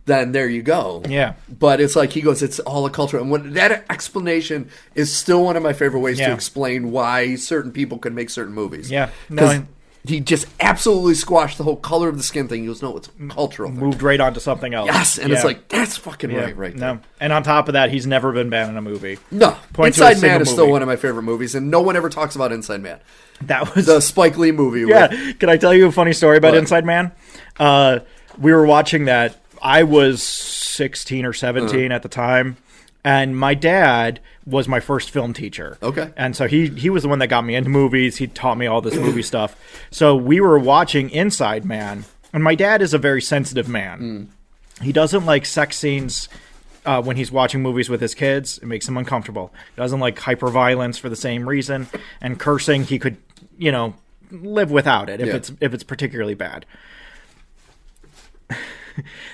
then there you go. Yeah. But it's like, he goes, it's all a culture. And that explanation is still one of my favorite ways to explain why certain people can make certain movies. Yeah. No, he just absolutely squashed the whole color of the skin thing. He goes, no, it's cultural. Moved right on to something else. Yes, and it's like, that's fucking right there. No. And on top of that, he's never been banned in a movie. No. Inside Man is still one of my favorite movies, and no one ever talks about Inside Man. That was the Spike Lee movie. Yeah. Can I tell you a funny story about Inside Man? We were watching that. I was 16 or 17 at the time. And my dad was my first film teacher. Okay. And so he was the one that got me into movies. He taught me all this movie stuff. So we were watching Inside Man. And my dad is a very sensitive man. He doesn't like sex scenes when he's watching movies with his kids. It makes him uncomfortable. He doesn't like hyperviolence for the same reason. And cursing, he could, live without it if it's particularly bad.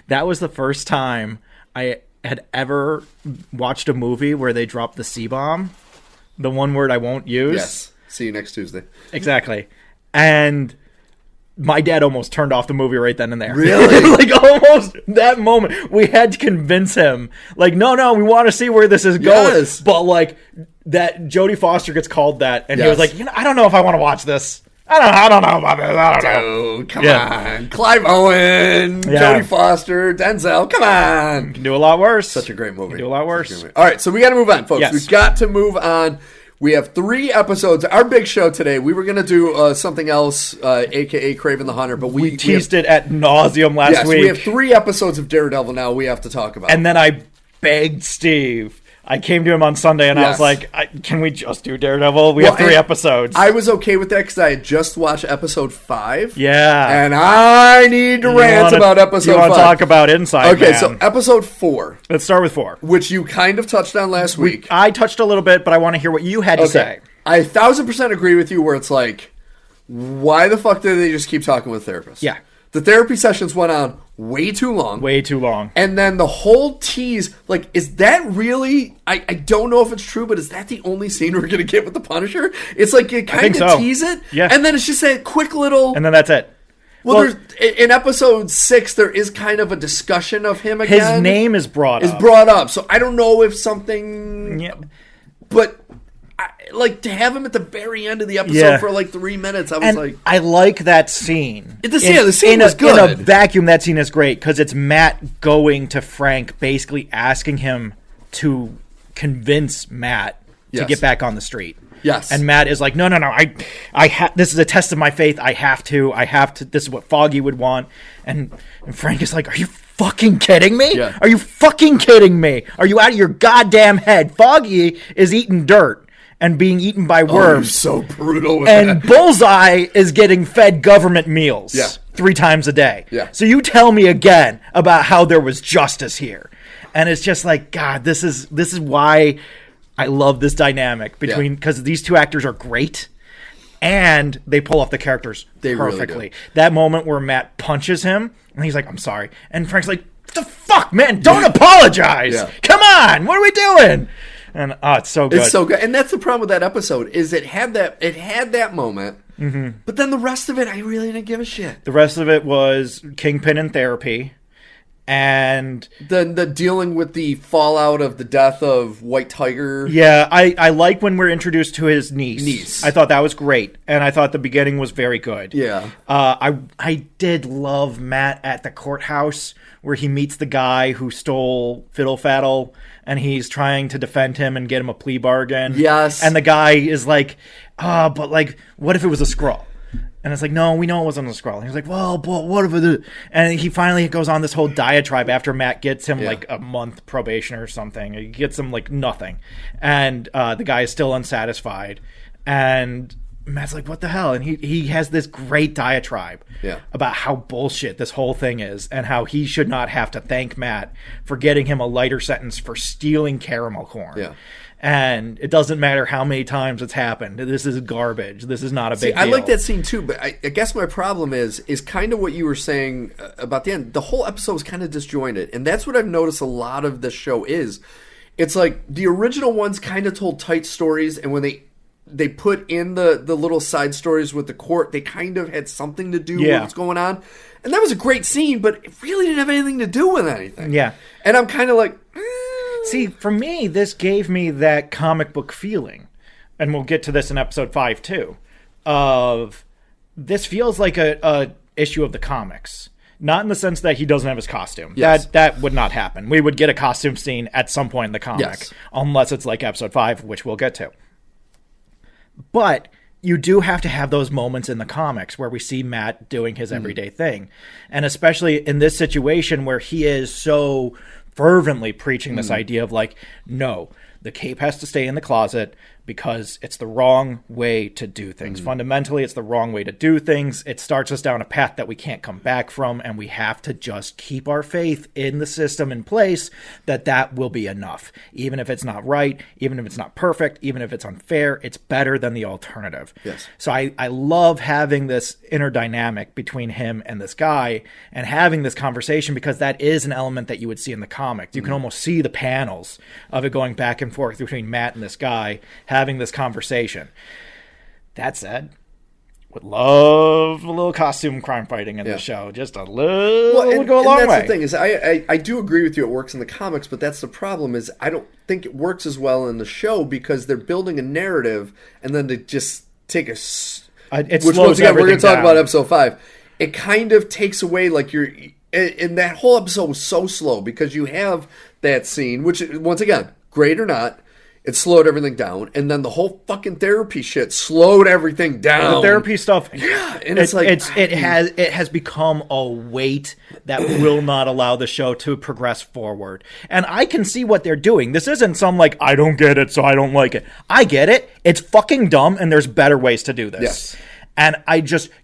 That was the first time I had ever watched a movie where they dropped the C-bomb, the one word I won't use. Yes. See you next Tuesday. Exactly. And my dad almost turned off the movie right then and there. Really? Almost that moment. We had to convince him. No, we want to see where this is going. Yes. But that Jodie Foster gets called that, and he was like, I don't know if I want to watch this. I don't know about this. I don't know. Dude, come on. Clive Owen, Jodie Foster, Denzel, come on. You can do a lot worse. Such a great movie. You can do a lot worse. All right, so we got to move on, folks. Yes. We've got to move on. We have 3 episodes. Our big show today, we were going to do something else, a.k.a. Craven the Hunter, but we teased it at nauseum last week. We have 3 episodes of Daredevil now we have to talk about. And then I begged Steve. I came to him on Sunday and I was like, can we just do Daredevil? We have 3 episodes. I was okay with that because I had just watched episode 5. Yeah. And I need to rant about episode 5. You want to talk about Inside Man. Okay, so episode 4. Let's start with 4. Which you kind of touched on last week. I touched a little bit, but I want to hear what you had to say. I 1,000% agree with you where it's like, why the fuck did they just keep talking with therapists? Yeah. The therapy sessions went on way too long. Way too long. And then the whole tease, like, is that really... I don't know if it's true, but is that the only scene we're going to get with the Punisher? It's like you kind of tease it, and then it's just a quick little... And then that's it. Well, there's, in episode 6, there is kind of a discussion of him again. His name is brought up. So I don't know if something... Yeah. But... like, to have him at the very end of the episode for like 3 minutes, I was like... I like that scene. The scene was good. In a vacuum, that scene is great, because it's Matt going to Frank, basically asking him to convince Matt to get back on the street. Yes. And Matt is like, no, this is a test of my faith. I have to, this is what Foggy would want. And Frank is like, are you fucking kidding me? Yeah. Are you fucking kidding me? Are you out of your goddamn head? Foggy is eating dirt and being eaten by worms. So brutal with and Bullseye is getting fed government meals 3 times a day. Yeah. So you tell me again about how there was justice here. And it's just like, God, this is why I love this dynamic between, because these two actors are great and they pull off the characters perfectly. Really do. That moment where Matt punches him and he's like, I'm sorry. And Frank's like, what the fuck, man? Don't apologize. Yeah. Come on. What are we doing? And it's so good. It's so good. And that's the problem with that episode, is it had that moment, but then the rest of it, I really didn't give a shit. The rest of it was Kingpin in therapy. And the dealing with the fallout of the death of White Tiger. Yeah, I like when we're introduced to his niece. I thought that was great, and I thought the beginning was very good. Yeah. I did love Matt at the courthouse where he meets the guy who stole Fiddle Faddle, and he's trying to defend him and get him a plea bargain. Yes. And the guy is like, but like, what if it was a Skrull? And it's like, no, we know it wasn't a Skrull. And he's like, well, but what if it... And he finally goes on this whole diatribe after Matt gets him like a month probation or something. He gets him like nothing. And the guy is still unsatisfied. And Matt's like, what the hell? And he has this great diatribe about how bullshit this whole thing is and how he should not have to thank Matt for getting him a lighter sentence for stealing caramel corn. Yeah. And it doesn't matter how many times it's happened. This is garbage. This is not a big deal. I like that scene too, but I guess my problem is kind of what you were saying about the end. The whole episode is kind of disjointed, and that's what I've noticed a lot of this show is. It's like the original ones kind of told tight stories, and when they put in the little side stories with the court, they kind of had something to do with what's going on. And that was a great scene, but it really didn't have anything to do with anything. Yeah. And I'm kind of like... See, for me, this gave me that comic book feeling, and we'll get to this in episode 5 too, of this feels like a issue of the comics. Not in the sense that he doesn't have his costume. Yes. That would not happen. We would get a costume scene at some point in the comic, unless it's like episode 5, which we'll get to. But you do have to have those moments in the comics where we see Matt doing his everyday thing. And especially in this situation where he is so fervently preaching this idea of like, no, the cape has to stay in the closet because it's the wrong way to do things. Fundamentally, it's the wrong way to do things. It starts us down a path that we can't come back from, and we have to just keep our faith in the system in place that will be enough. Even if it's not right, even if it's not perfect, even if it's unfair, it's better than the alternative. Yes. So I love having this inner dynamic between him and this guy and having this conversation, because that is an element that you would see in the comics. You can almost see the panels of it going back and forth between Matt and this guy having this conversation. That said, would love a little costume crime fighting in the show. Just a little would go a long way. That's the thing is, I do agree with you. It works in the comics, but that's the problem is I don't think it works as well in the show because they're building a narrative and then they just take a... which once again, we're going to talk about episode 5. It kind of takes away like your... And that whole episode was so slow because you have that scene, which once again, great or not, it slowed everything down, and then the whole fucking therapy shit slowed everything down. The therapy stuff, and it's like it has become a weight that will not allow the show to progress forward. And I can see what they're doing. This isn't some like I don't get it, so I don't like it. I get it. It's fucking dumb, and there's better ways to do this. Yes. And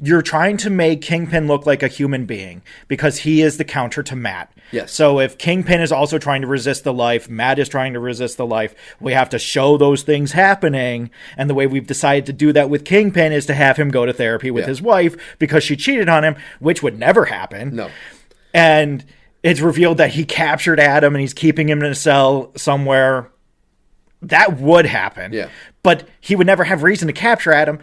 you're trying to make Kingpin look like a human being because he is the counter to Matt. Yes. So if Kingpin is also trying to resist the life, Matt is trying to resist the life, we have to show those things happening. And the way we've decided to do that with Kingpin is to have him go to therapy with his wife because she cheated on him, which would never happen. No. and it's revealed that he captured Adam and he's keeping him in a cell somewhere. That would happen. Yeah. But he would never have reason to capture Adam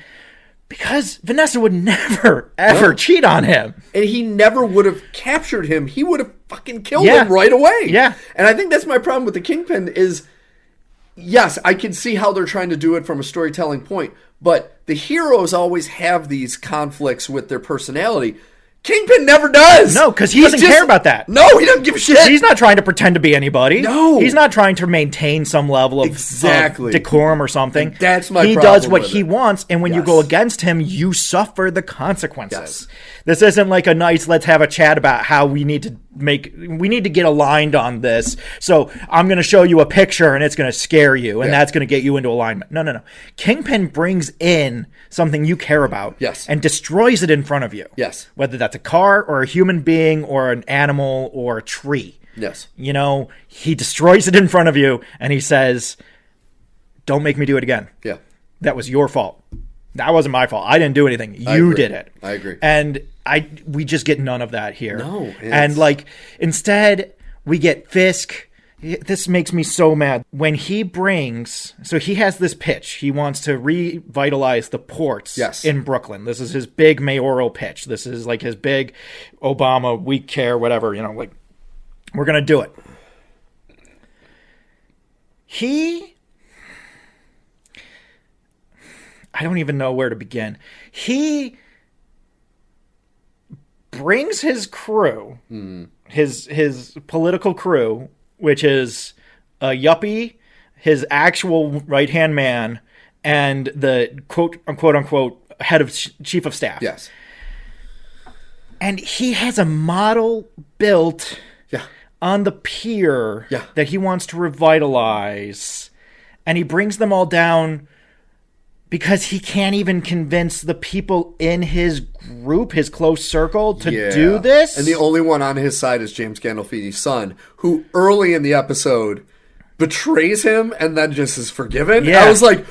because Vanessa would never, ever cheat on him. And he never would have captured him. He would have fucking killed him right away. Yeah. And I think that's my problem with the Kingpin is, yes, I can see how they're trying to do it from a storytelling point, but the heroes always have these conflicts with their personality. Kingpin never does. No, because he doesn't care about that. No, he doesn't give a shit. He's not trying to pretend to be anybody. No. He's not trying to maintain some level of decorum or something. And that's my He problem does what with he it. wants, and when you Yes. go against him, you suffer the consequences. Yes. This isn't like a nice, let's have a chat about how we need to get aligned on this. So I'm going to show you a picture and it's going to scare you and that's going to get you into alignment. No. Kingpin brings in something you care about and destroys it in front of you. Yes. Whether that's a car or a human being or an animal or a tree. Yes. You know, he destroys it in front of you and he says, don't make me do it again. Yeah. That was your fault. That wasn't my fault. I didn't do anything. You did it. I agree. And we just get none of that here. No. And like instead we get Fisk. This makes me so mad. When he has this pitch. He wants to revitalize the ports in Brooklyn. This is his big mayoral pitch. This is like his big Obama we care whatever, you know, like we're going to do it. I don't even know where to begin. He brings his crew, his political crew, which is a yuppie, his actual right-hand man, and the quote-unquote head of chief of staff. Yes. And he has a model built on the pier that he wants to revitalize. And he brings them all down because he can't even convince the people in his group, his close circle, to do this. And the only one on his side is James Gandolfini's son, who early in the episode betrays him and then just is forgiven. Yeah. I was like,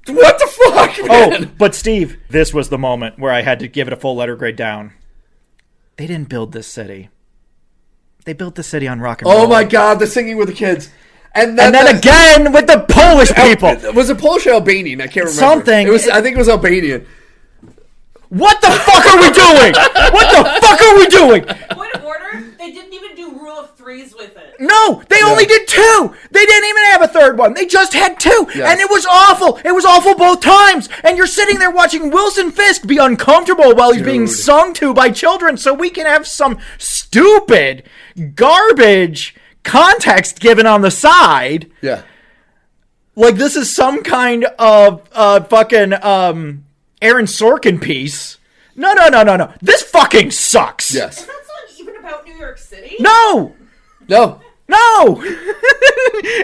what the fuck, man? Oh, but Steve, this was the moment where I had to give it a full letter grade down. They didn't build this city. They built the city on rock and roll. Oh my God, the singing with the kids. And then again with the Polish people. Was it Polish or Albanian? I can't remember. Something. I think it was Albanian. What the fuck are we doing? What the fuck are we doing? Point of order, they didn't even do rule of threes with it. No, they only did 2. They didn't even have a third one. They just had 2. Yes. And it was awful. It was awful both times. And you're sitting there watching Wilson Fisk be uncomfortable while he's being sung to by children so we can have some stupid garbage context given on the side. Yeah. Like this is some kind of fucking Aaron Sorkin piece. No. This fucking sucks. Yes. Is that song even about New York City? No.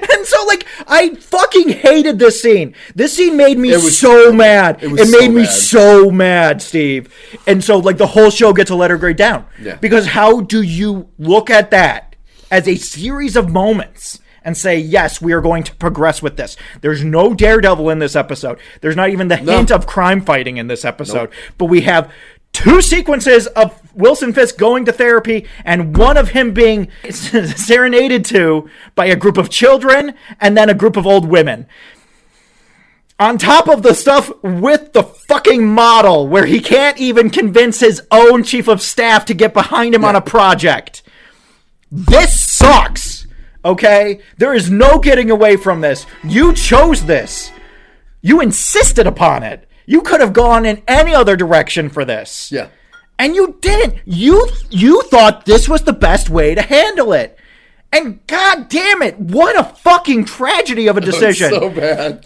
And so, like, I fucking hated this scene. This scene made me so mad. It made me so mad, Steve. And so, like, the whole show gets a letter grade down. Yeah. Because how do you look at that as a series of moments and say, yes, we are going to progress with this? There's no Daredevil in this episode. There's not even the hint of crime fighting in this episode. But we have 2 sequences of Wilson Fisk going to therapy and one of him being serenaded to by a group of children and then a group of old women. On top of the stuff with the fucking model where he can't even convince his own chief of staff to get behind him on a project. This sucks. Okay? There is no getting away from this. You chose this. You insisted upon it. You could have gone in any other direction for this. Yeah. And you didn't. You thought this was the best way to handle it. And god damn it, what a fucking tragedy of a decision. So bad.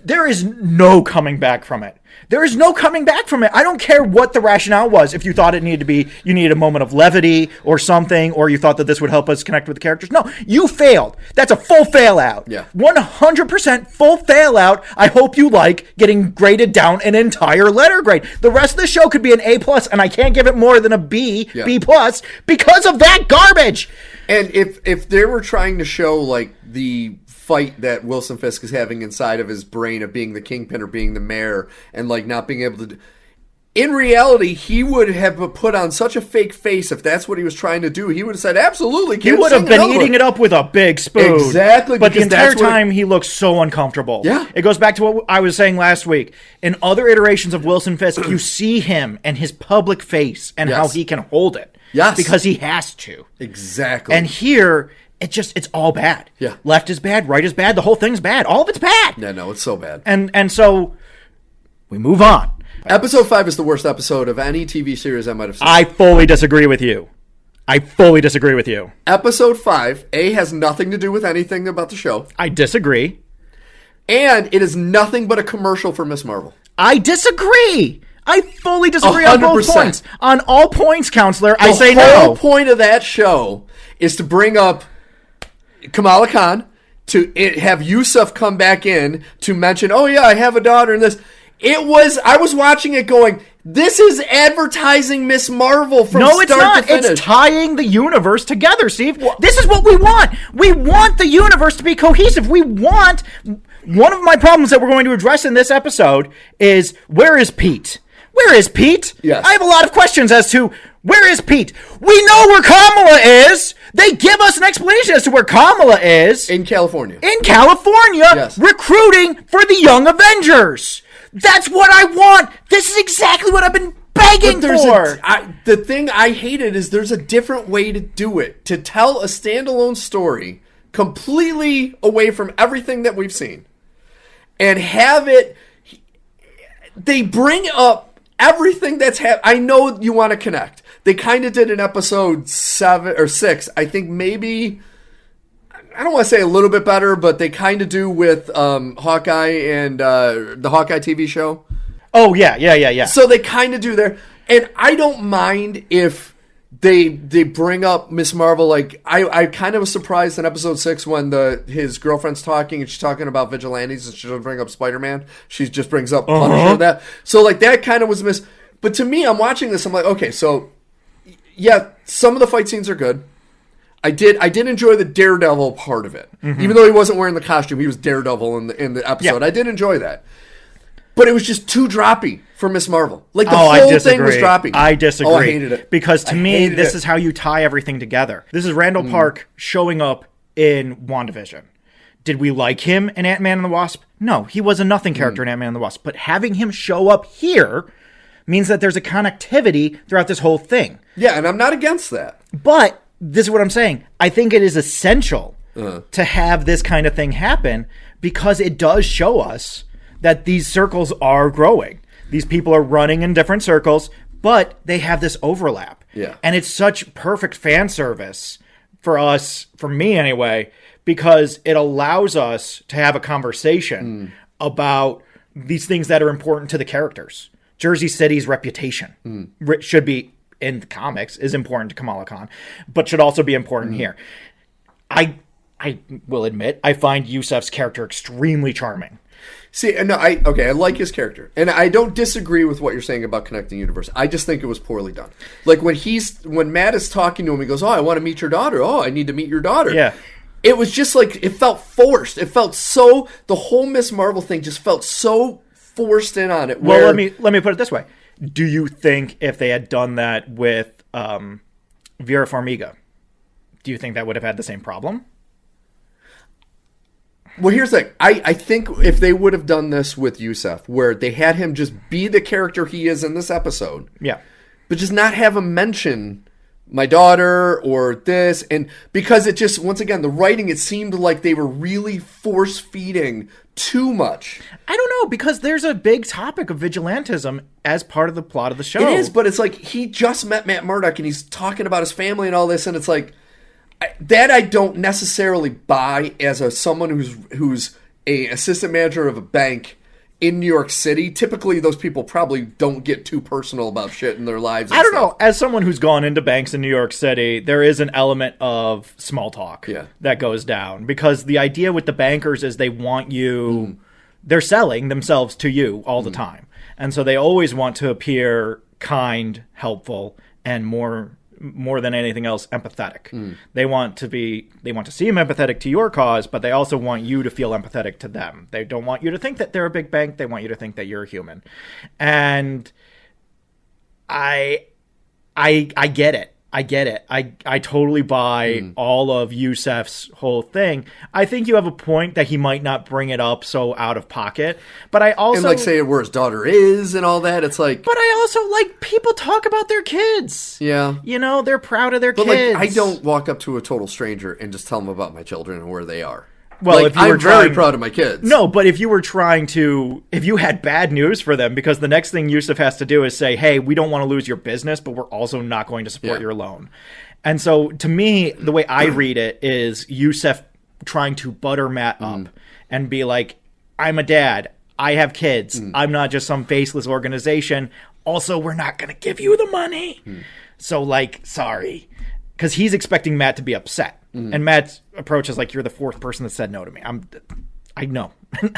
There is no coming back from it. There is no coming back from it. I don't care what the rationale was. If you thought it needed to be, you needed a moment of levity or something, or you thought that this would help us connect with the characters. No, you failed. That's a full fail out. Yeah. 100% full fail out. I hope you like getting graded down an entire letter grade. The rest of the show could be an A+, and I can't give it more than a B, B+, because of that garbage. And if they were trying to show, like, the fight that Wilson Fisk is having inside of his brain of being the Kingpin or being the mayor and, like, not being able to... in reality, he would have put on such a fake face if that's what he was trying to do. He would have said, absolutely. He would have been eating it up with a big spoon. Exactly. But the entire time, he looks so uncomfortable. Yeah. It goes back to what I was saying last week. In other iterations of Wilson Fisk, you see him and his public face and how he can hold it. Yes. Because he has to. Exactly. And here, it's all bad. Yeah. Left is bad, right is bad, the whole thing's bad. All of it's bad. Yeah, no, it's so bad. And so we move on. Episode 5 is the worst episode of any TV series I might have seen. I fully disagree with you. Episode 5, A, has nothing to do with anything about the show. I disagree. And it is nothing but a commercial for Miss Marvel. I disagree. I fully disagree 100%. on both points. On all points, counselor, I say no. The whole point of that show is to bring up Kamala Khan, to have Yusuf come back in to mention, oh yeah, I have a daughter and this. I was watching it going, this is advertising Miss Marvel from start to finish. No, it's not. It's tying the universe together, Steve. This is what we want. We want the universe to be cohesive. We want... One of my problems that we're going to address in this episode is, where is Pete? Where is Pete? Yes. I have a lot of questions as to, where is Pete? We know where Kamala is. They give us an explanation as to where Kamala is. In California. Yes. Recruiting for the Young Avengers. That's what I want. This is exactly what I've been begging for. The thing I hated is there's a different way to do it. To tell a standalone story completely away from everything that we've seen. And have it... They bring up everything that's happened. I know you want to connect. They kind of did in episode 7 or 6. I think maybe... I don't want to say a little bit better, but they kind of do with Hawkeye and the Hawkeye TV show. Oh, yeah. So they kind of do there. And I don't mind if they bring up Miss Marvel. Like, I kind of was surprised in episode 6 when his girlfriend's talking and she's talking about vigilantes and she doesn't bring up Spider-Man. She just brings up Punisher and that. So, like, that kind of was missed. But to me, I'm watching this, I'm like, okay, so, yeah, some of the fight scenes are good. I did enjoy the Daredevil part of it. Mm-hmm. Even though he wasn't wearing the costume, he was Daredevil in the episode. Yeah. I did enjoy that. But it was just too droppy for Miss Marvel. Like, the whole thing was droppy. I disagree. I hated it. Because to me, this is how you tie everything together. This is Randall Park showing up in WandaVision. Did we like him in Ant-Man and the Wasp? No, he was a nothing character in Ant-Man and the Wasp. But having him show up here means that there's a connectivity throughout this whole thing. Yeah, and I'm not against that. But... this is what I'm saying. I think it is essential to have this kind of thing happen because it does show us that these circles are growing. These people are running in different circles, but they have this overlap. Yeah. And it's such perfect fan service for us, for me anyway, because it allows us to have a conversation about these things that are important to the characters. Jersey City's reputation should be... in the comics, is important to Kamala Khan, but should also be important here. I will admit, I find Yusuf's character extremely charming. See, no, I like his character. And I don't disagree with what you're saying about connecting universe. I just think it was poorly done. Like, when Matt is talking to him, he goes, oh, I want to meet your daughter. Oh, I need to meet your daughter. Yeah. It was just like, it felt forced. It felt so, the whole Miss Marvel thing just felt so forced in on it. Well, let me put it this way. Do you think if they had done that with Vera Farmiga, do you think that would have had the same problem? Well, here's the thing. I think if they would have done this with Yusuf, where they had him just be the character he is in this episode, yeah, but just not have him mention my daughter or this, and because it just, once again, the writing, it seemed like they were really force-feeding too much. I don't know, because there's a big topic of vigilantism as part of the plot of the show. It is, but it's like he just met Matt Murdock and he's talking about his family and all this, and it's like that I don't necessarily buy as someone who's a assistant manager of a bank in New York City. Typically, those people probably don't get too personal about shit in their lives. I don't know. As someone who's gone into banks in New York City, there is an element of small talk that goes down. Because the idea with the bankers is they want you... They're selling themselves to you all the time. And so they always want to appear kind, helpful, and more than anything else, empathetic. They want to seem empathetic to your cause, but they also want you to feel empathetic to them. They don't want you to think that they're a big bank. They want you to think that you're a human. And I get it. I get it. I totally buy all of Yusef's whole thing. I think you have a point that he might not bring it up so out of pocket, but I also... And, like, say where his daughter is and all that, it's like... But I also, like, people talk about their kids. Yeah. You know, they're proud of their kids. But, like, I don't walk up to a total stranger and just tell them about my children and where they are. Well, like, if you were I'm very proud of my kids. No, but if you were trying to... If you had bad news for them, because the next thing Yusef has to do is say, hey, we don't want to lose your business, but we're also not going to support your loan. And so, to me, the way I read it is Yusef trying to butter Matt up and be like, I'm a dad. I have kids. I'm not just some faceless organization. Also, we're not going to give you the money. So, like, sorry. Because he's expecting Matt to be upset. And Matt's approach is like, you're the fourth person that said no to me. I know.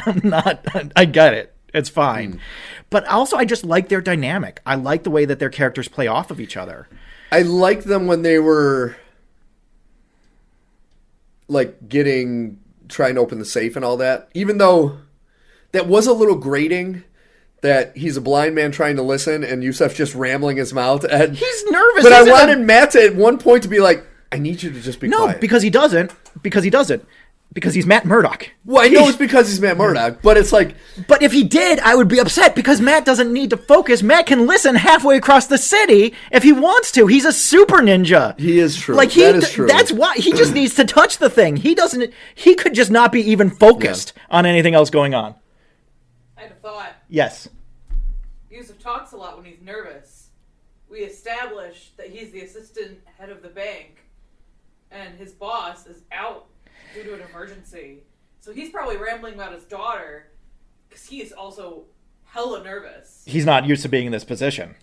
I'm not. I get it. It's fine. But also, I just like their dynamic. I like the way that their characters play off of each other. I liked them when they were, like, trying to open the safe and all that. Even though that was a little grating that he's a blind man trying to listen and Yusef just rambling his mouth. And, he's nervous. But I wanted Matt to, at one point, to be like, I need you to just be quiet. No, because he doesn't. Because he's Matt Murdock. Well, I know it's because he's Matt Murdock, but it's like... But if he did, I would be upset because Matt doesn't need to focus. Matt can listen halfway across the city if he wants to. He's a super ninja. He is true. Like, that is true. That's why he just needs to touch the thing. He could just not be even focused on anything else going on. I had a thought. Yes. Yusef talks a lot when he's nervous. We established that he's the assistant head of the bank, and his boss is out due to an emergency. So he's probably rambling about his daughter because he is also hella nervous. He's not used to being in this position.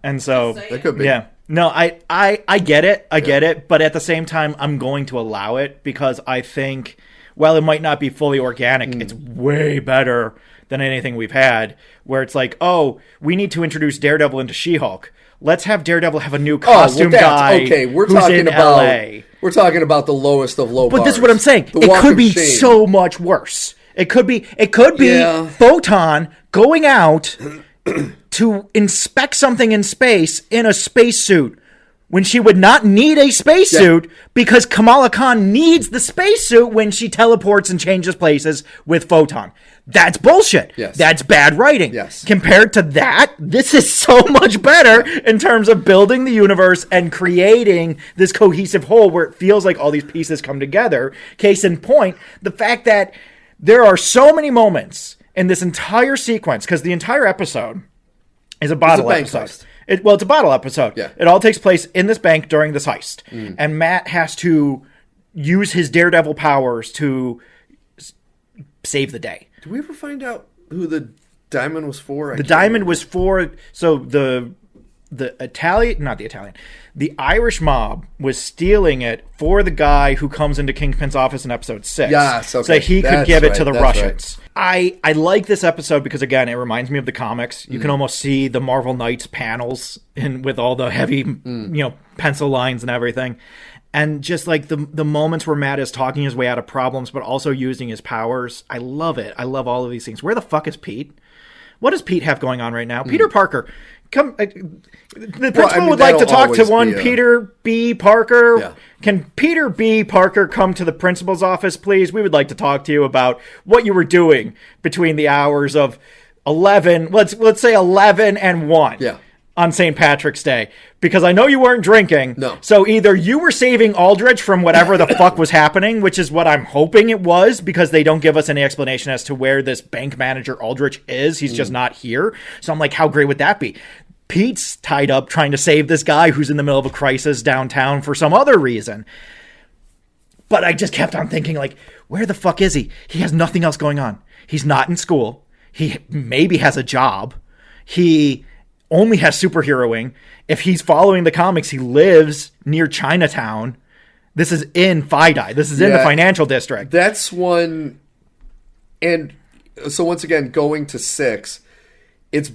And so... That could be. Yeah. No, I get it. I get it. But at the same time, I'm going to allow it because I think, while it might not be fully organic, it's way better than anything we've had, where it's like, oh, we need to introduce Daredevil into She-Hulk. Let's have Daredevil have a new costume guy. Okay, we're who's talking in about LA. We're talking about the lowest of low bars. But this is what I'm saying. It could be so much worse. It could be Photon going out to inspect something in space in a spacesuit when she would not need a spacesuit because Kamala Khan needs the spacesuit when she teleports and changes places with Photon. That's bullshit. Yes. That's bad writing. Yes. Compared to that, this is so much better in terms of building the universe and creating this cohesive whole where it feels like all these pieces come together. Case in point, the fact that there are so many moments in this entire sequence, because the entire episode is a bottle episode. It's a bottle episode. Yeah. It all takes place in this bank during this heist. And Matt has to use his Daredevil powers to save the day. Did we ever find out who the diamond was for? The diamond was for... So the Irish mob was stealing it for the guy who comes into Kingpin's office in episode 6. Yes, okay. So he could give it to the That's Russians. Right. I like this episode because, again, it reminds me of the comics. You can almost see the Marvel Knights panels with all the heavy pencil lines and everything. And just like the moments where Matt is talking his way out of problems, but also using his powers. I love it. I love all of these things. Where the fuck is Pete? What does Pete have going on right now? Peter Parker. Come. The principal would like to talk to one Peter B. Parker. Yeah. Can Peter B. Parker come to the principal's office, please? We would like to talk to you about what you were doing between the hours of 11. Let's say 11 and 1. Yeah. On St. Patrick's Day, because I know you weren't drinking. No. So either you were saving Aldrich from whatever the fuck was happening, which is what I'm hoping it was, because they don't give us any explanation as to where this bank manager Aldrich is. He's just not here. So I'm like, how great would that be? Pete's tied up trying to save this guy who's in the middle of a crisis downtown for some other reason. But I just kept on thinking, like, where the fuck is he? He has nothing else going on. He's not in school. He maybe has a job. He only has superheroing. If he's following the comics, he lives near Chinatown. This is in Fidei. This is in the financial district. That's one. And so once again, going to 6, it's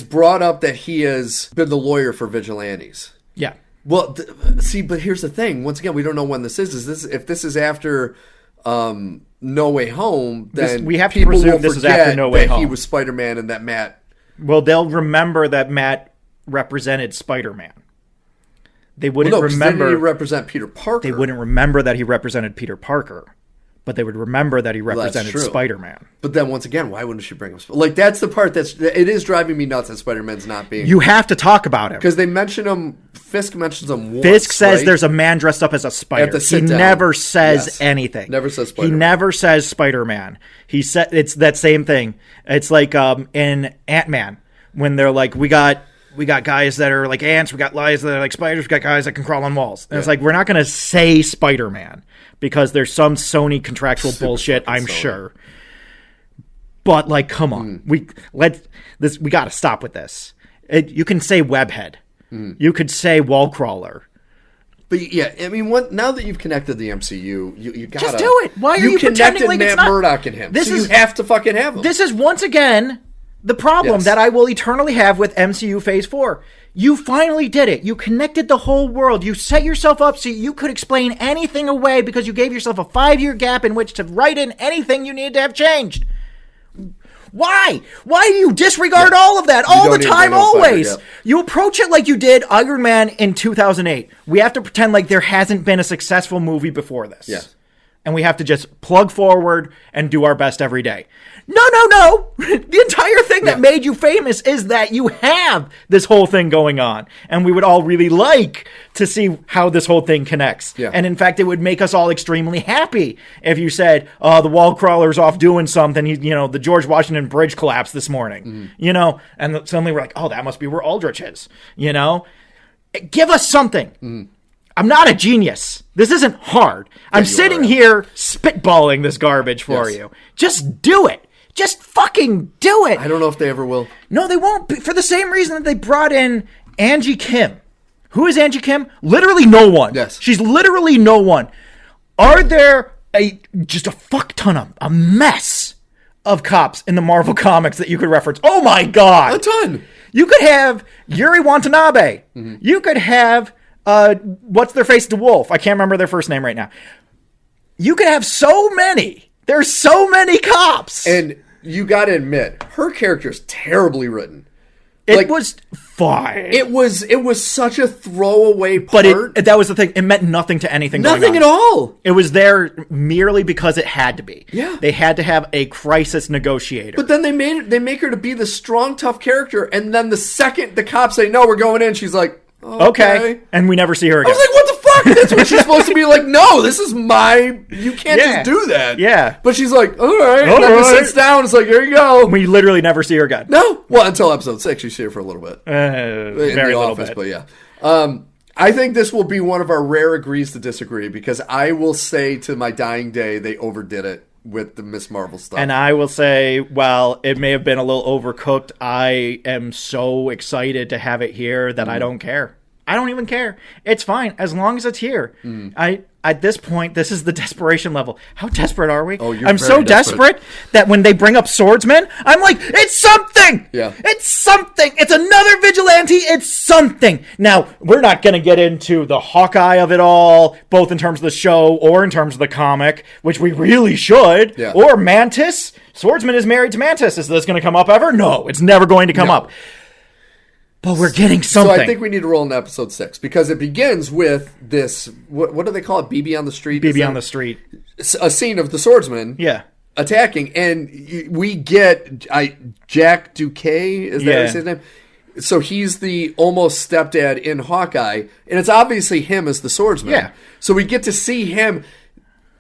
brought up that he has been the lawyer for vigilantes. Yeah. Well, see, but here's the thing. Once again, we don't know when this is. If this is after No Way Home, then we have to presume this is after No Way Home. He was Spider-Man and that Matt. Well, they'll remember that Matt represented Spider-Man. They wouldn't Well, no, 'cause remember. didn't he represent Peter Parker? They wouldn't remember that he represented Peter Parker, but they would remember that he represented true. Spider-Man. But then once again, why wouldn't she bring him? Like that's the part it is driving me nuts that Spider-Man's not being. You have to talk about him because they mention him. Fisk mentions him once. Fisk says right? there's a man dressed up as a spider. At the He sit-down. never says Yes. anything. Never says He Spider-Man. never says Spider-Man. He said it's that same thing. It's like in Ant-Man when they're like, we got guys that are like ants, we got guys that are like spiders, we got guys that can crawl on walls. And it's like, we're not going to say Spider-Man because there's some Sony contractual bullshit, I'm Sony. sure. But like, come on, we got to stop with this. You can say webhead. You could say wall crawler. But yeah, I mean, now that you've connected the MCU, you gotta Just do it. Why are you pretending connected like Matt it's not? Murdock and him? This So is you have to fucking have him. This is once again the problem Yes. that I will eternally have with MCU Phase 4. You finally did it. You connected the whole world. You set yourself up so you could explain anything away because you gave yourself a 5-year gap in which to write in anything you needed to have changed. Why? Why do you disregard all of that all don't the even time, bring up Spider, always? yeah. You approach it like you did Iron Man in 2008. We have to pretend like there hasn't been a successful movie before this. Yeah. And we have to just plug forward and do our best every day. No. The entire thing that made you famous is that you have this whole thing going on. And we would all really like to see how this whole thing connects. Yeah. And in fact, it would make us all extremely happy if you said, the wall crawler's off doing something. The George Washington Bridge collapsed this morning, and suddenly we're like, oh, that must be where Aldrich is, Give us something. I'm not a genius. This isn't hard. I'm sitting here spitballing this garbage for you. Just do it. Just fucking do it. I don't know if they ever will. No, they won't. For the same reason that they brought in Angie Kim. Who is Angie Kim? Literally no one. Yes. She's literally no one. Are there just a fuck ton of a mess of cops in the Marvel comics that you could reference? Oh my God. A ton. You could have Yuri Watanabe. You could have what's their face? DeWolf. I can't remember their first name right now. You could have so many. There's so many cops. And you got to admit, her character is terribly written. It was fine. It was such a throwaway part. But that was the thing. It meant nothing to anything. Nothing going at on. all. It was there merely because it had to be. Yeah. They had to have a crisis negotiator. But then they make her to be the strong, tough character, and then the second the cops say no, we're going in, she's like, okay. And we never see her I again. was like, what the fuck? That's what she's supposed to be like. No, this is you can't Yeah. just do that. Yeah. But she's like, all right. All And then right. sits down. It's like, here you go. We literally never see her again. No. Well, until episode 6, you see her for a little bit. In Very the little office, bit. but yeah. I think this will be one of our rare agrees to disagree because I will say to my dying day they overdid it with the Miss Marvel stuff. And I will say, while it may have been a little overcooked, I am so excited to have it here that I don't care. I don't even care. It's fine as long as it's here. At this point, this is the desperation level. How desperate are we? Oh, you're I'm very so desperate. desperate that when they bring up swordsmen, I'm like, it's something. Yeah. It's something. It's another vigilante. It's something. Now, we're not going to get into the Hawkeye of it all, both in terms of the show or in terms of the comic, which we really should. Yeah. Or Mantis. Swordsman is married to Mantis. Is this going to come up ever? No, it's never going to come up. But we're getting something. So I think we need to roll into episode 6 because it begins with this. What do they call it? BB on the street. BB on the street. A scene of the swordsman. Yeah. Attacking, and we get Jack Duquet. Is that his name? So he's the almost stepdad in Hawkeye, and it's obviously him as the swordsman. Yeah. So we get to see him.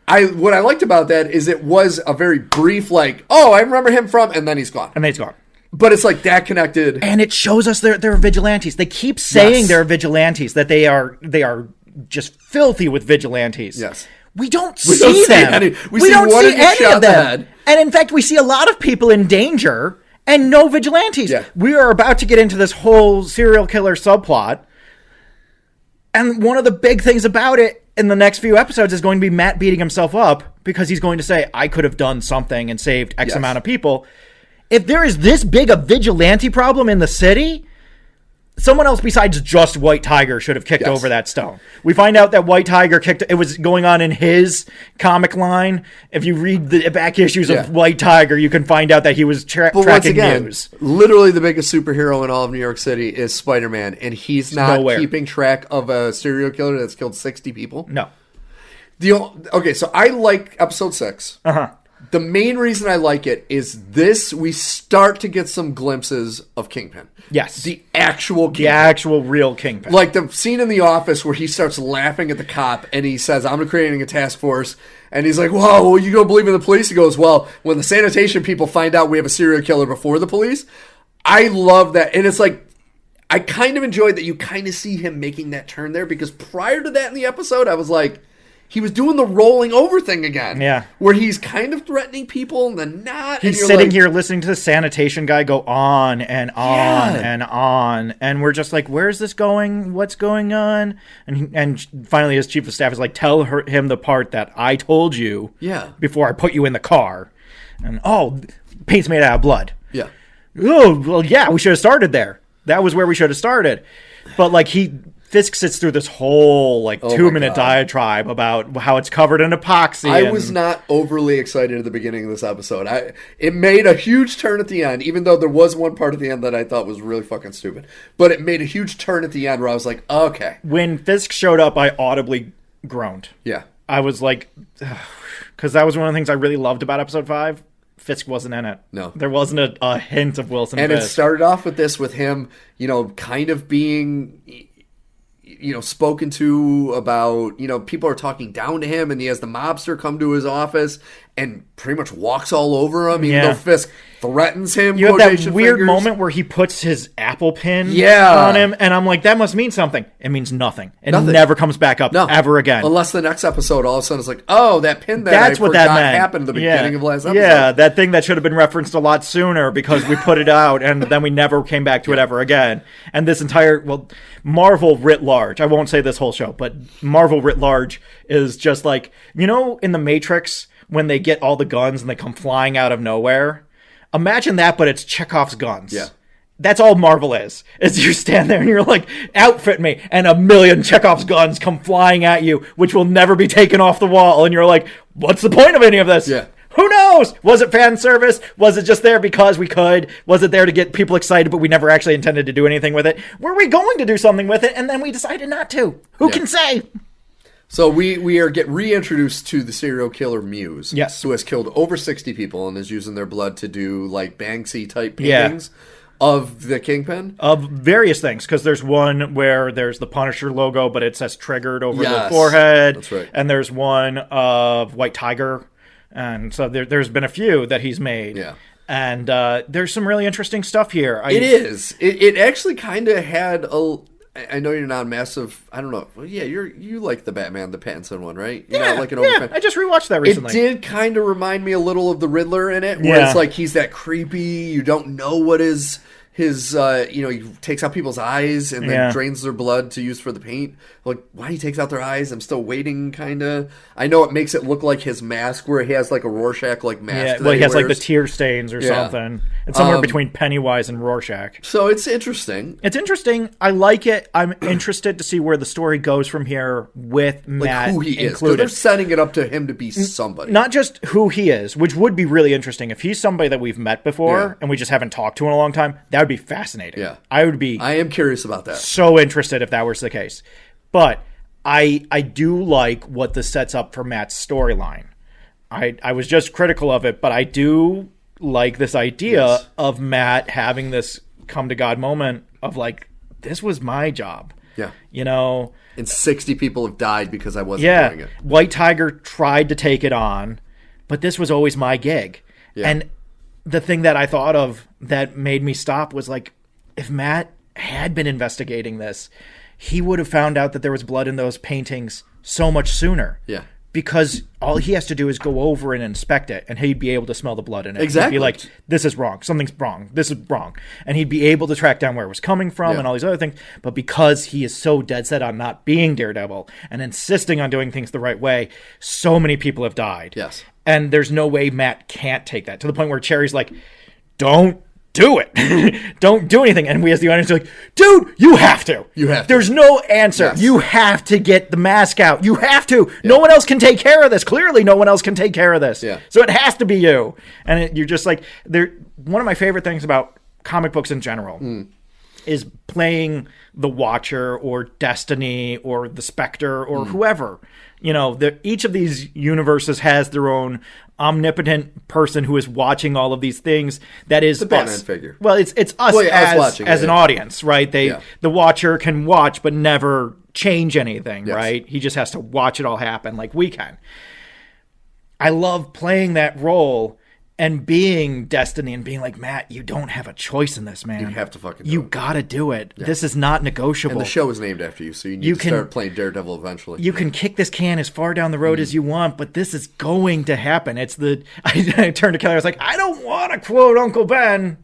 What I liked about that is it was a very brief, like, oh, I remember him from, and then he's gone. And then he's gone. But it's like that connected. And it shows us they're vigilantes. They keep saying Yes. they're vigilantes, that they are just filthy with vigilantes. Yes. We don't We see don't see them. any. We We see don't one see get any shot of in the them. head. And in fact, we see a lot of people in danger and no vigilantes. Yeah. We are about to get into this whole serial killer subplot. And one of the big things about it in the next few episodes is going to be Matt beating himself up because he's going to say, I could have done something and saved X Yes. amount of people. If there is this big a vigilante problem in the city, someone else besides just White Tiger should have kicked Yes. over that stone. We find out that White Tiger kicked it was going on in his comic line. If you read the back issues Yeah. of White Tiger, you can find out that he was But tracking once again, news. literally the biggest superhero in all of New York City is Spider-Man, and he's not nowhere. keeping track of a serial killer that's killed 60 people. No. Okay, so I like episode 6. Uh-huh. The main reason I like it is we start to get some glimpses of Kingpin. Yes. The actual Kingpin. The actual real Kingpin. Like the scene in The Office where he starts laughing at the cop and he says, I'm creating a task force. And he's like, whoa, well, you don't believe in the police? He goes, well, when the sanitation people find out we have a serial killer before the police. I love that. And it's like, I kind of enjoyed that you kind of see him making that turn there, because prior to that in the episode, I was like, he was doing the rolling over thing again. Yeah. Where he's kind of threatening people and then not. He's and you're sitting like, here listening to the sanitation guy go on and on and on. And we're just like, where's this going? What's going on? And finally his chief of staff is like, tell him the part that I told you before I put you in the car. And, paint's made out of blood. Yeah. Oh, well, yeah, we should have started there. That was where we should have started. But, like, Fisk sits through this whole, 2-minute diatribe about how it's covered in epoxy. I was not overly excited at the beginning of this episode. It made a huge turn at the end, even though there was one part at the end that I thought was really fucking stupid. But it made a huge turn at the end where I was like, okay. When Fisk showed up, I audibly groaned. Yeah. I was like, because that was one of the things I really loved about episode 5. Fisk wasn't in it. No. There wasn't a hint of Wilson And Fisk. it started off with him, kind of being, spoken to about, people are talking down to him, and he has the mobster come to his office and pretty much walks all over him, even though Fisk threatens him. You have that weird moment where he puts his Apple pin on him, and I'm like, that must mean something. It means nothing. It never comes back up ever again. Unless the next episode, all of a sudden, it's like, oh, that pin That's I what forgot that meant. happened at the beginning of last episode. Yeah, that thing that should have been referenced a lot sooner because we put it out, and then we never came back to it ever again. And this entire, Marvel writ large, I won't say this whole show, but Marvel writ large is just like, in The Matrix, when they get all the guns and they come flying out of nowhere. Imagine that, but it's Chekhov's guns. Yeah. That's all Marvel is you stand there and you're like, outfit me, and a million Chekhov's guns come flying at you, which will never be taken off the wall, and you're like, what's the point of any of this? Yeah. Who knows? Was it fan service? Was it just there because we could? Was it there to get people excited, but we never actually intended to do anything with it? Were we going to do something with it, and then we decided not to? Who can say? So we are reintroduced to the serial killer Muse. Yes. Who has killed over 60 people and is using their blood to do Banksy type paintings of the Kingpin. Of various things, because there's one where there's the Punisher logo, but it says triggered over the Yes. forehead. That's right. And there's one of White Tiger. And so there's been a few that he's made. Yeah. And there's some really interesting stuff here. It is. It actually kind of had a... I know you're not a massive... I don't know. Well, yeah, you like the Batman, the Pattinson one, right? You're not like an overfan. I just rewatched that recently. It did kind of remind me a little of the Riddler in it, where it's like he's that creepy, you don't know what his he takes out people's eyes and then drains their blood to use for the paint. Like, why he takes out their eyes, I'm still waiting, kind of. I know it makes it look like his mask, where he has like a Rorschach mask. Yeah, well, he has like the tear stains or something. It's somewhere between Pennywise and Rorschach. So it's interesting. It's interesting. I like it. I'm interested to see where the story goes from here with Matt who he is. included. They're setting it up to him to be somebody. Not just who he is, which would be really interesting. If he's somebody that we've met before and we just haven't talked to in a long time, that would be fascinating. Yeah. I am curious about that. So interested if that was the case. But I do like what this sets up for Matt's storyline. I was just critical of it, but I do like this idea of Matt having this come to God moment of like, this was my job. Yeah. And 60 people have died because I wasn't doing it. White Tiger tried to take it on, but this was always my gig. Yeah. And the thing that I thought of that made me stop was like, if Matt had been investigating this, he would have found out that there was blood in those paintings so much sooner. Yeah. Because all he has to do is go over and inspect it, and he'd be able to smell the blood in it. Exactly. He'd be like, this is wrong. Something's wrong. This is wrong. And he'd be able to track down where it was coming from and all these other things. But because he is so dead set on not being Daredevil and insisting on doing things the right way, so many people have died. Yes. And there's no way Matt can't take that, to the point where Cherry's like, don't do it. Don't do anything. And we as the audience are like, dude, you have to. You have to. There's no answer. Yes. You have to get the mask out. You have to. Yeah. No one else can take care of this. Clearly, no one else can take care of this. Yeah. So it has to be you. And you're just like, one of my favorite things about comic books in general is playing the Watcher or Destiny or the Spectre or whoever. You know, each of these universes has their own omnipotent person who is watching all of these things. That is the Batman figure. Well, it's us as an audience, right? The Watcher can watch but never change anything, right? He just has to watch it all happen like we can. I love playing that role and being Destiny and being like, Matt, you don't have a choice in this, man. You have to fucking do it. You gotta do it. Yeah. This is not negotiable. And the show is named after you, so you need to start playing Daredevil eventually. You can kick this can as far down the road as you want, but this is going to happen. I turned to Kelly, I was like, I don't want to quote Uncle Ben,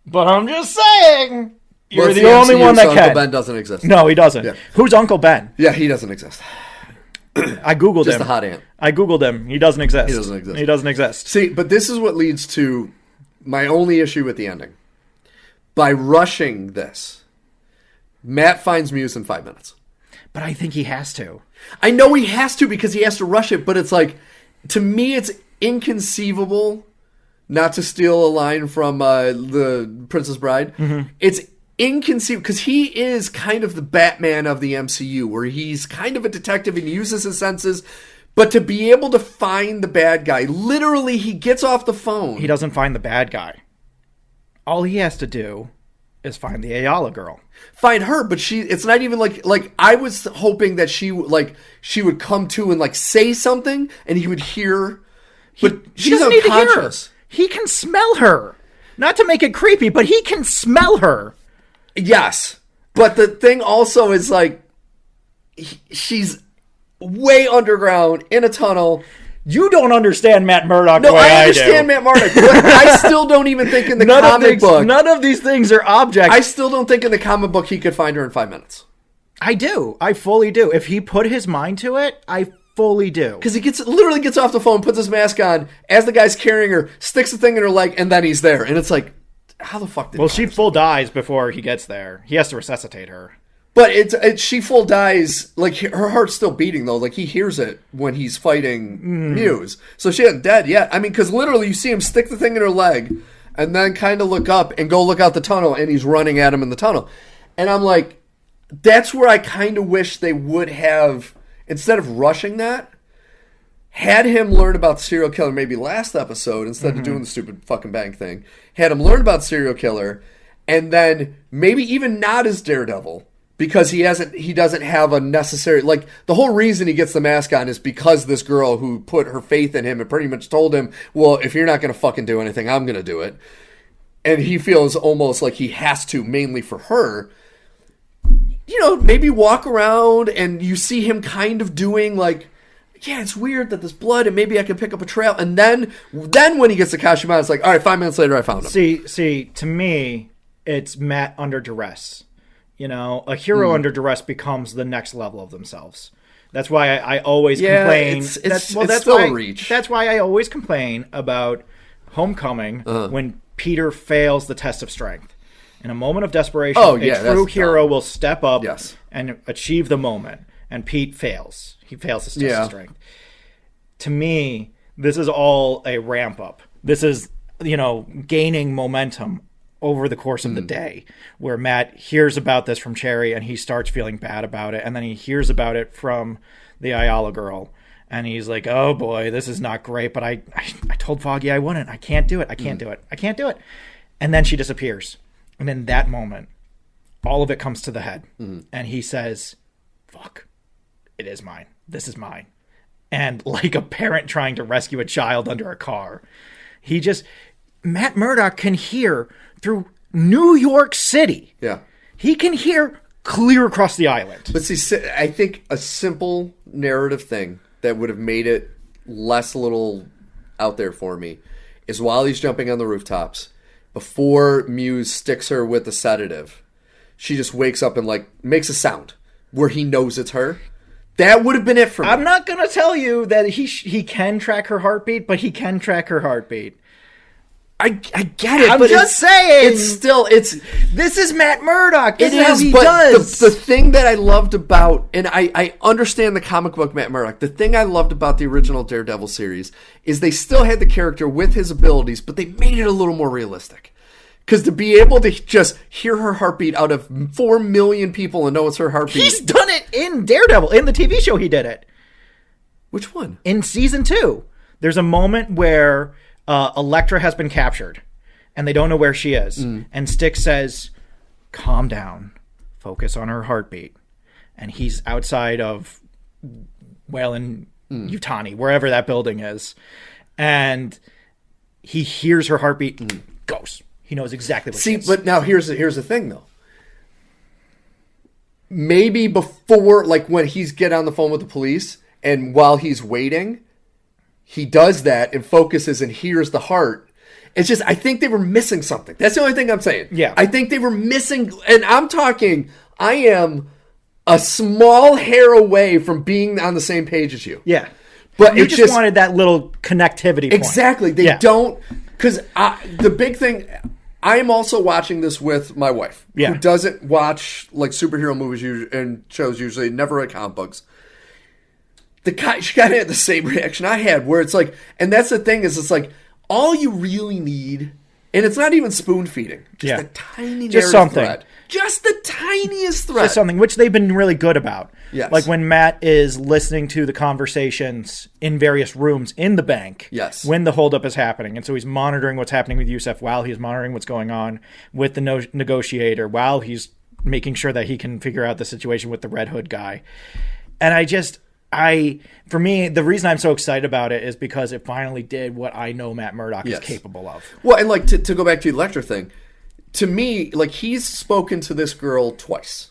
but I'm just saying, you're the only one that can. Uncle Ben doesn't exist. No, he doesn't. Yeah. Who's Uncle Ben? Yeah, he doesn't exist. I Googled him. Just a hot ant. I Googled him. He doesn't exist. He doesn't exist. See, but this is what leads to my only issue with the ending. By rushing this, Matt finds Muse in 5 minutes. But I think he has to. I know he has to because he has to rush it, but it's like, to me, it's inconceivable, not to steal a line from the Princess Bride. Mm-hmm. It's inconceivable because he is kind of the Batman of the MCU, where he's kind of a detective and uses his senses, but to be able to find the bad guy, literally he gets off the phone. He doesn't find the bad guy. All he has to do is find the Ayala girl. Find her, but it's not even like I was hoping that she would come to and like say something and he would hear, but she's unconscious. Need to hear her. He can smell her. Not to make it creepy, but he can smell her. Yes, but the thing also is like she's way underground in a tunnel. You don't understand Matt Murdock the way I do. No, I understand Matt Murdock, but I still don't even think in the comic book. None of these things are objects. I still don't think in the comic book he could find her in 5 minutes. I do. I fully do. If he put his mind to it, I fully do. Because he literally gets off the phone, puts his mask on, as the guy's carrying her, sticks the thing in her leg, and then he's there. And it's like, how the fuck did she full dies before he gets there. He has to resuscitate her. But she full dies, like her heart's still beating though. Like he hears it when he's fighting Muse. So she isn't dead yet. I mean, because literally you see him stick the thing in her leg and then kind of look up and go look out the tunnel and he's running at him in the tunnel. And I'm like, that's where I kind of wish they would have, instead of rushing that, had him learn about the serial killer maybe last episode instead of doing the stupid fucking bank thing. Had him learn about the serial killer and then maybe even not as Daredevil because he doesn't have a necessary, like the whole reason he gets the mask on is because this girl who put her faith in him and pretty much told him, well, if you're not going to fucking do anything, I'm going to do it. And he feels almost like he has to, mainly for her. You know, maybe walk around and you see him kind of doing like, yeah, it's weird that there's blood and maybe I can pick up a trail. And then when he gets the costume on, it's like, all right, 5 minutes later, I found him. See, to me, it's Matt under duress. You know, a hero under duress becomes the next level of themselves. That's why I always complain. It's still a reach. That's why I always complain about Homecoming when Peter fails the test of strength. In a moment of desperation, a true hero will step up and achieve the moment. And Pete fails. He fails his test of strength. To me, this is all a ramp up. This is, gaining momentum over the course of the day, where Matt hears about this from Cherry and he starts feeling bad about it. And then he hears about it from the Ayala girl. And he's like, oh boy, this is not great. But I told Foggy I wouldn't. I can't do it. I can't do it. I can't do it. And then she disappears. And in that moment, all of it comes to the head. And he says, fuck, it is mine. This is mine. And like a parent trying to rescue a child under a car, Matt Murdock can hear through New York City. Yeah. He can hear clear across the island. But see, I think a simple narrative thing that would have made it less a little out there for me is while he's jumping on the rooftops, before Muse sticks her with the sedative, she just wakes up and like makes a sound where he knows it's her. That would have been it for me. I'm not going to tell you that he can track her heartbeat, but he can track her heartbeat. I get it. I'm but just saying. This is Matt Murdock. This it is how is, he but does. the thing that I loved about, and I understand the comic book Matt Murdock, the thing I loved about the original Daredevil series is they still had the character with his abilities, but they made it a little more realistic. Because to be able to just hear her heartbeat out of 4 million people and know it's her heartbeat. He's done it in Daredevil. In the TV show, he did it. Which one? In season 2. There's a moment where Elektra has been captured, and they don't know where she is. And Styx says, calm down. Focus on her heartbeat. And he's outside of Wayland Yutani, wherever that building is. And he hears her heartbeat and goes. He knows exactly what she is. But now here's the thing, though. Maybe before, like when he's get on the phone with the police, and while he's waiting, he does that and focuses and hears the heart. It's just, I think they were missing something. That's the only thing I'm saying. Yeah. I think they were missing, and I'm talking, I am a small hair away from being on the same page as you. Yeah. But you just wanted that little connectivity point. Exactly. They don't, because the big thing, I'm also watching this with my wife, who doesn't watch like superhero movies and shows usually, never read comic books. She kind of had the same reaction I had, where it's like, and that's the thing is, it's like all you really need, and it's not even spoon feeding, just a tiny thread, just the tiniest thread, just something which they've been really good about. Yes. Like when Matt is listening to the conversations in various rooms in the bank. Yes. When the holdup is happening, and so he's monitoring what's happening with Yusef while he's monitoring what's going on with the negotiator while he's making sure that he can figure out the situation with the Red Hood guy, and for me, the reason I'm so excited about it is because it finally did what I know Matt Murdock is capable of. Well, and like to go back to the Elektra thing, to me, like he's spoken to this girl twice.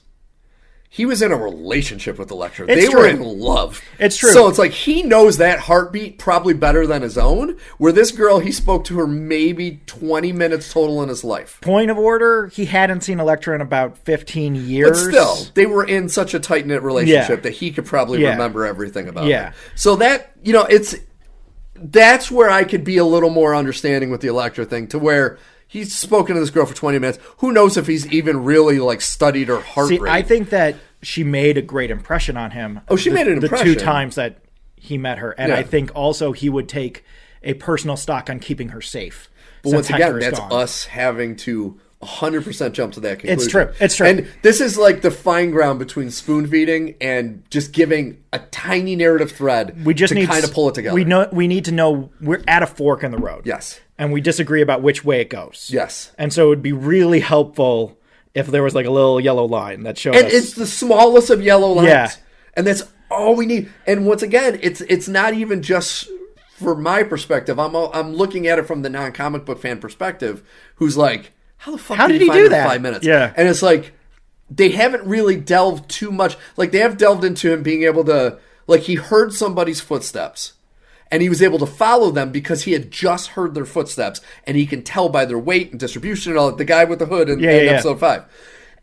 He was in a relationship with Elektra. They were in love. It's true. So it's like he knows that heartbeat probably better than his own. Where this girl, he spoke to her maybe 20 minutes total in his life. Point of order, he hadn't seen Elektra in about 15 years. But still, they were in such a tight-knit relationship that he could probably remember everything about her. So that, that's where I could be a little more understanding with the Elektra thing, to where he's spoken to this girl for 20 minutes. Who knows if he's even really like studied her heart rate. I think that she made a great impression on him. Oh, she made an impression. The 2 times that he met her. And I think also he would take a personal stock on keeping her safe. But once again, that's us having to 100% jump to that conclusion. It's true. And this is like the fine ground between spoon feeding and just giving a tiny narrative thread to kind of pull it together. We need to know we're at a fork in the road. Yes. And we disagree about which way it goes. Yes. And so it would be really helpful if there was like a little yellow line that showed us. And it's the smallest of yellow lines. Yeah. And that's all we need. And once again, it's not even just for my perspective. I'm looking at it from the non-comic book fan perspective, who's like, how the fuck did he do that in 5 minutes? Yeah. And it's like, they haven't really delved too much. Like, they have delved into him being able to, like, he heard somebody's footsteps. And he was able to follow them because he had just heard their footsteps, and he can tell by their weight and distribution and all that. The guy with the hood in episode 5.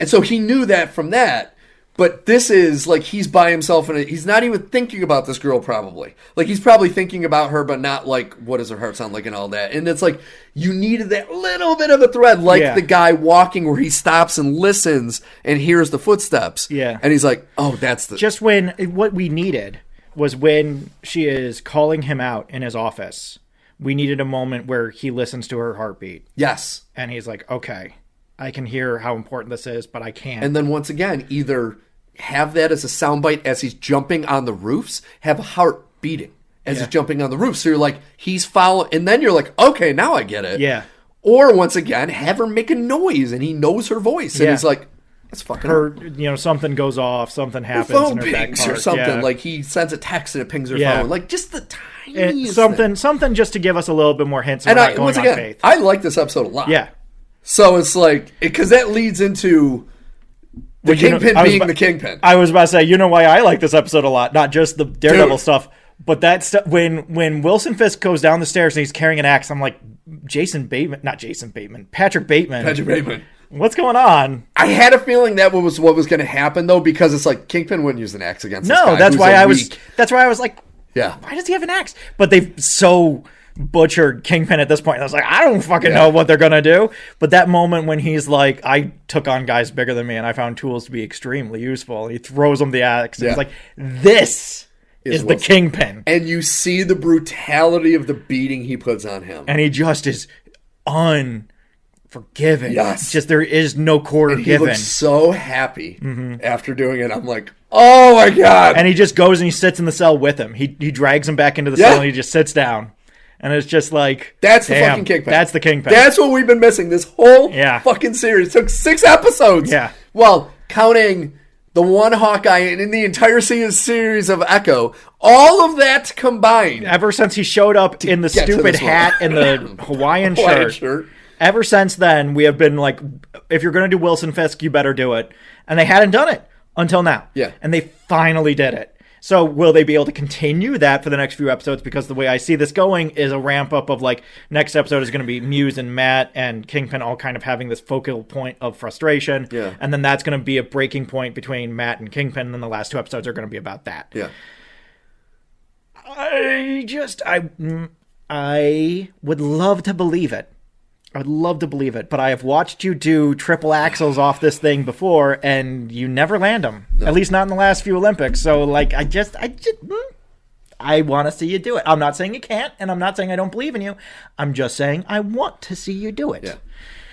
And so he knew that from that. But this is like he's by himself, and he's not even thinking about this girl probably. Like he's probably thinking about her, but not like what does her heart sound like and all that. And it's like you needed that little bit of a thread, like the guy walking where he stops and listens and hears the footsteps. Yeah. And he's like, oh, that's the... Just when what we needed was when she is calling him out in his office. We needed a moment where he listens to her heartbeat. Yes. And he's like, okay, I can hear how important this is, but I can't. And then once again, either have that as a soundbite as he's jumping on the roofs, have a heart beating as he's jumping on the roof. So you're like, he's following, and then you're like, okay, now I get it. Yeah. Or once again, have her make a noise and he knows her voice. And he's like, that's fucking her. You know, something goes off, something happens. Her phone in her back pings car. or something. Yeah. Like he sends a text and it pings her phone. Like just the tiniest something just to give us a little bit more hints. And not going once on again, faith. I like this episode a lot. Yeah. So it's like, because that leads into the Kingpin being the Kingpin. I was about to say, you know why I like this episot a lot? Not just the Daredevil stuff, but that stuff. When Wilson Fisk goes down the stairs and he's carrying an axe, I'm like, Patrick Bateman. Patrick Bateman. What's going on? I had a feeling that was what was going to happen, though, because it's like Kingpin wouldn't use an axe against this guy. That's why I was like, yeah, why does he have an axe? But they've so butchered Kingpin at this point. I was like, I don't fucking know what they're gonna do. But that moment when he's like, I took on guys bigger than me, and I found tools to be extremely useful. And he throws him the axe. And he's like, this is the Kingpin. And you see the brutality of the beating he puts on him. And he just is unforgiving. Yes. Just there is no quarter He given. looks so happy after doing it. I'm like, oh my God. And he just goes and he sits in the cell with him. He drags him back into the cell and he just sits down. And it's just like, that's the fucking Kingpin. That's the Kingpin. That's what we've been missing this whole fucking series. It took 6 episodes. Yeah. Well, counting the one Hawkeye and in the entire series of Echo, all of that combined. Ever since he showed up in the stupid hat and the Hawaiian shirt. Ever since then, we have been like, if you're going to do Wilson Fisk, you better do it. And they hadn't done it until now. Yeah. And they finally did it. So will they be able to continue that for the next few episodes? Because the way I see this going is a ramp up of like, next episode is going to be Muse and Matt and Kingpin all kind of having this focal point of frustration. Yeah. And then that's going to be a breaking point between Matt and Kingpin. And then the last 2 episodes are going to be about that. Yeah. I would love to believe it. I would love to believe it, but I have watched you do triple axels off this thing before, and you never land them. No. At least not in the last few Olympics. So, like, I want to see you do it. I'm not saying you can't, and I'm not saying I don't believe in you. I'm just saying I want to see you do it. Yeah.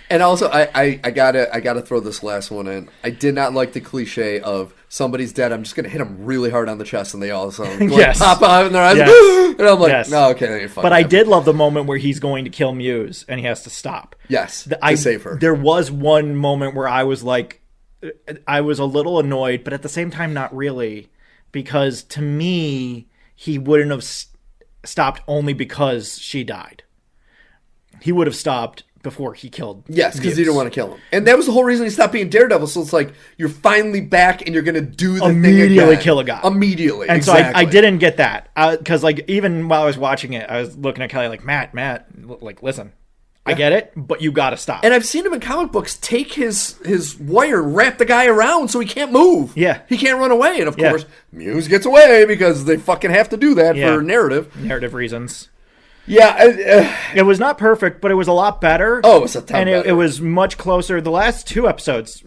And also, I gotta throw this last one in. I did not like the cliche of somebody's dead. I'm just gonna hit them really hard on the chest, and they all of a sudden pop out in their eyes. Yes. And I'm like, no, okay, that ain't fucking. But I did love the moment where he's going to kill Muse, and he has to stop. Yes, to save her. There was one moment where I was like, I was a little annoyed, but at the same time, not really, because to me, he wouldn't have stopped only because she died. He would have stopped before he killed Yes, because he didn't want to kill him. And that was the whole reason he stopped being Daredevil. So it's like, you're finally back and you're going to do the thing again. Immediately kill a guy. Immediately, and exactly. So I didn't get that. Because like even while I was watching it, I was looking at Kelly like, Matt, like, listen, I get it, but you got to stop. And I've seen him in comic books take his wire and wrap the guy around so he can't move. Yeah. He can't run away. And of course, Muse gets away because they fucking have to do that for narrative reasons. Yeah, it was not perfect, but it was a lot better. Oh, it was a ton better. It was much closer. The last 2 episodes,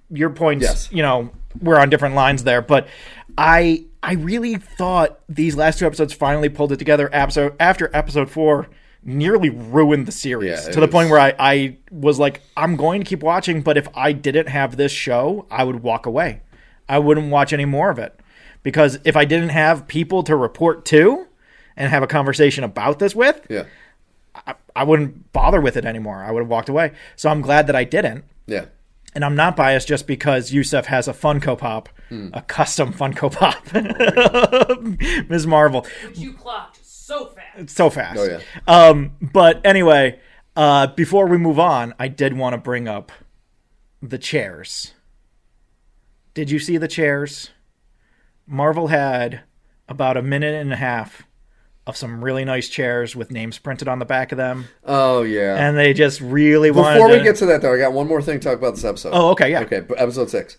your points, we're on different lines there. But I really thought these last 2 episodes finally pulled it together. After episode 4 nearly ruined the series to the point where I was like, I'm going to keep watching, but if I didn't have this show, I would walk away. I wouldn't watch any more of it, because if I didn't have people to report to and have a conversation about this with, I wouldn't bother with it anymore. I would have walked away. So I'm glad that I didn't. Yeah. And I'm not biased just because Yusuf has a Funko Pop, a custom Funko Pop. Ms. Marvel. Which you clocked so fast. So fast. Oh, yeah. But anyway, before we move on, I did want to bring up the chairs. Did you see the chairs? Marvel had about a minute and a half of some really nice chairs with names printed on the back of them. Oh, yeah. And they just really wanted Before we get to that, though, I got one more thing to talk about this episode. Oh, okay, yeah. Okay, episode 6.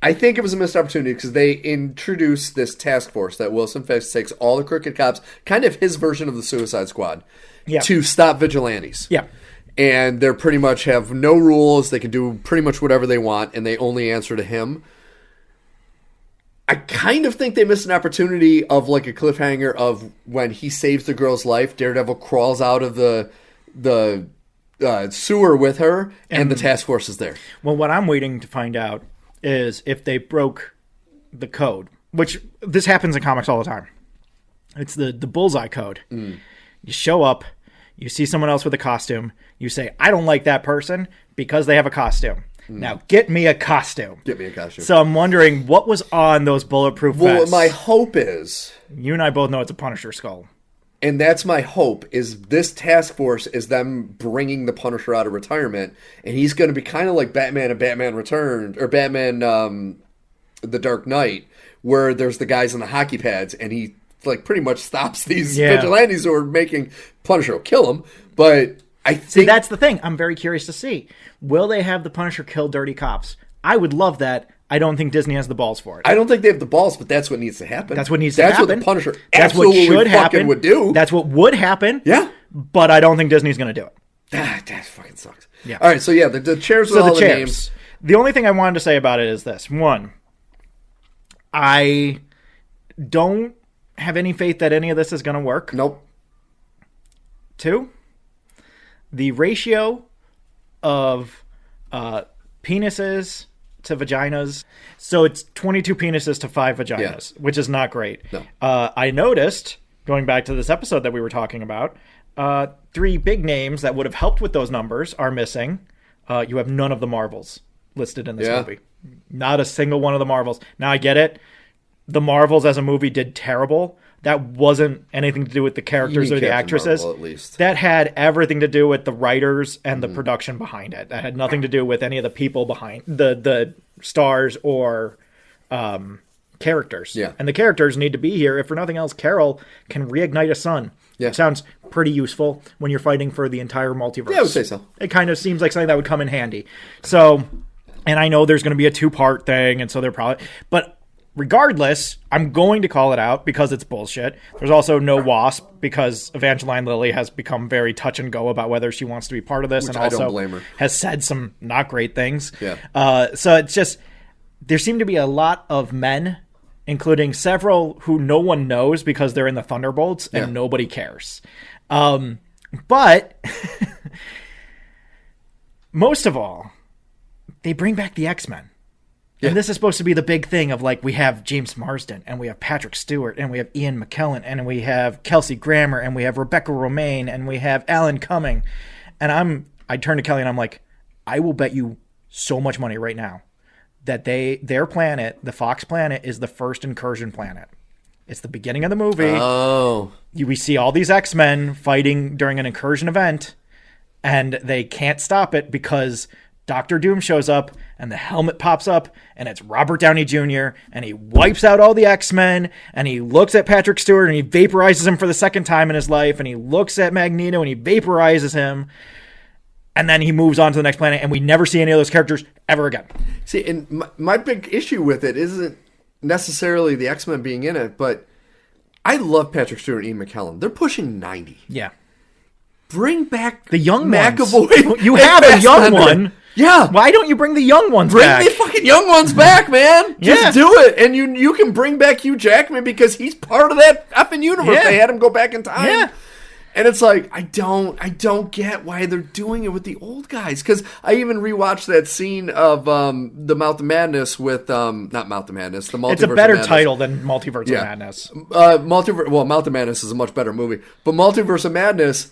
I think it was a missed opportunity because they introduced this task force that Wilson Fisk takes all the crooked cops, kind of his version of the Suicide Squad, to stop vigilantes. Yeah. And they pretty much have no rules. They can do pretty much whatever they want, and they only answer to him. I kind of think they missed an opportunity of like a cliffhanger of when he saves the girl's life, Daredevil crawls out of the sewer with her, and the task force is there. Well, what I'm waiting to find out is if they broke the code, which this happens in comics all the time. It's the bullseye code. You show up, you see someone else with a costume, you say, I don't like that person because they have a costume. Now, get me a costume. Get me a costume. So I'm wondering what was on those bulletproof vests. Well, my hope is... You and I both know it's a Punisher skull. And that's my hope, is this task force is them bringing the Punisher out of retirement, and he's going to be kind of like Batman and Batman Returned, or Batman The Dark Knight, where there's the guys in the hockey pads, and he like pretty much stops these vigilantes who are making Punisher kill him, but... See, that's the thing. I'm very curious to see. Will they have the Punisher kill dirty cops? I would love that. I don't think Disney has the balls for it. I don't think they have the balls, but that's what needs to happen. That's what needs to happen. That's what the Punisher That's what absolutely should fucking happen. would do. That's what would happen. Yeah. But I don't think Disney's going to do it. That fucking sucks. Yeah. All right, so yeah, the chairs with all the names. The only thing I wanted to say about it is this. One, I don't have any faith that any of this is going to work. Nope. Two, the ratio of penises to vaginas. So it's 22 penises to 5 vaginas, which is not great. No. I noticed, going back to this episode that we were talking about, 3 big names that would have helped with those numbers are missing. You have none of the Marvels listed in this movie. Not a single one of the Marvels. Now, I get it. The Marvels as a movie did terrible. That wasn't anything to do with the characters or the actresses. Marvel, at least. That had everything to do with the writers and the production behind it. That had nothing to do with any of the people behind the stars or characters. Yeah. And the characters need to be here. If for nothing else, Carol can reignite a sun. Yeah. It sounds pretty useful when you're fighting for the entire multiverse. Yeah, I would say so. It kind of seems like something that would come in handy. So, and I know there's going to be a 2-part thing, and so they're probably... But regardless, I'm going to call it out because it's bullshit. There's also no Wasp because Evangeline Lilly has become very touch and go about whether she wants to be part of this, Which and I don't also blame her. has said some not great things. Yeah. So it's just... There seem to be a lot of men, including several who no one knows because they're in the Thunderbolts and nobody cares. But most of all, they bring back the X-Men. Yeah. And this is supposed to be the big thing of, like, we have James Marsden, and we have Patrick Stewart, and we have Ian McKellen, and we have Kelsey Grammer, and we have Rebecca Romijn, and we have Alan Cumming. And I turn to Kelly and I'm like, I will bet you so much money right now that their planet, the Fox planet, is the first incursion planet. It's the beginning of the movie. Oh. We see all these X-Men fighting during an incursion event, and they can't stop it because Doctor Doom shows up, and the helmet pops up, and it's Robert Downey Jr., and he wipes out all the X-Men, and he looks at Patrick Stewart, and he vaporizes him for the second time in his life, and he looks at Magneto, and he vaporizes him, and then he moves on to the next planet, and we never see any of those characters ever again. See, and my big issue with it isn't necessarily the X-Men being in it, but I love Patrick Stewart and Ian McKellen. They're pushing 90. Yeah. Bring back the young McAvoy. Ones. You have a young one. Yeah. Why don't you bring the young ones back? Bring the fucking young ones back, man. Just do it. And you can bring back Hugh Jackman because he's part of that effing universe. Yeah. They had him go back in time. Yeah. And it's like, I don't get why they're doing it with the old guys. Because I even rewatched that scene of the Mouth of Madness with, not Mouth of Madness, the Multiverse It's a better of Madness. title than Multiverse of Madness. Mouth of Madness is a much better movie. But Multiverse of Madness,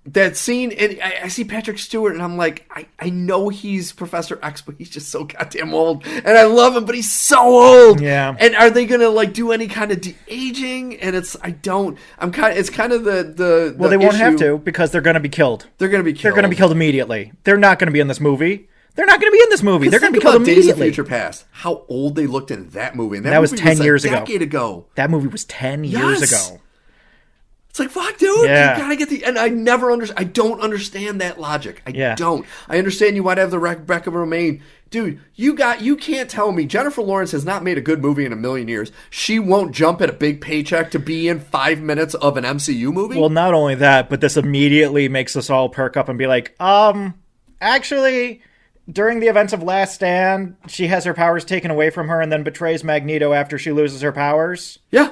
that scene, and I see Patrick Stewart, and I'm like, I know he's Professor X, but he's just so goddamn old. And I love him, but he's so old. Yeah. And are they gonna like do any kind of de-aging? And it's kind of the Well, they won't issue. have to because they're going to be killed. They're gonna be killed. They're going to be killed immediately. They're not going to be in this movie. They're not going to be in this movie. They're going to be killed Days of immediately. Future Past. How old they looked in that movie. And that was movie 10 years a ago. decade ago. That movie was 10 years Yes. ago. It's like, fuck, dude. Yeah. You gotta get and I don't understand that logic. I don't. I understand you might have the Rebecca Romijn. Dude, you can't tell me Jennifer Lawrence has not made a good movie in a million years. She won't jump at a big paycheck to be in 5 minutes of an MCU movie? Well, not only that, but this immediately makes us all perk up and be like, actually, during the events of Last Stand, she has her powers taken away from her and then betrays Magneto after she loses her powers. Yeah.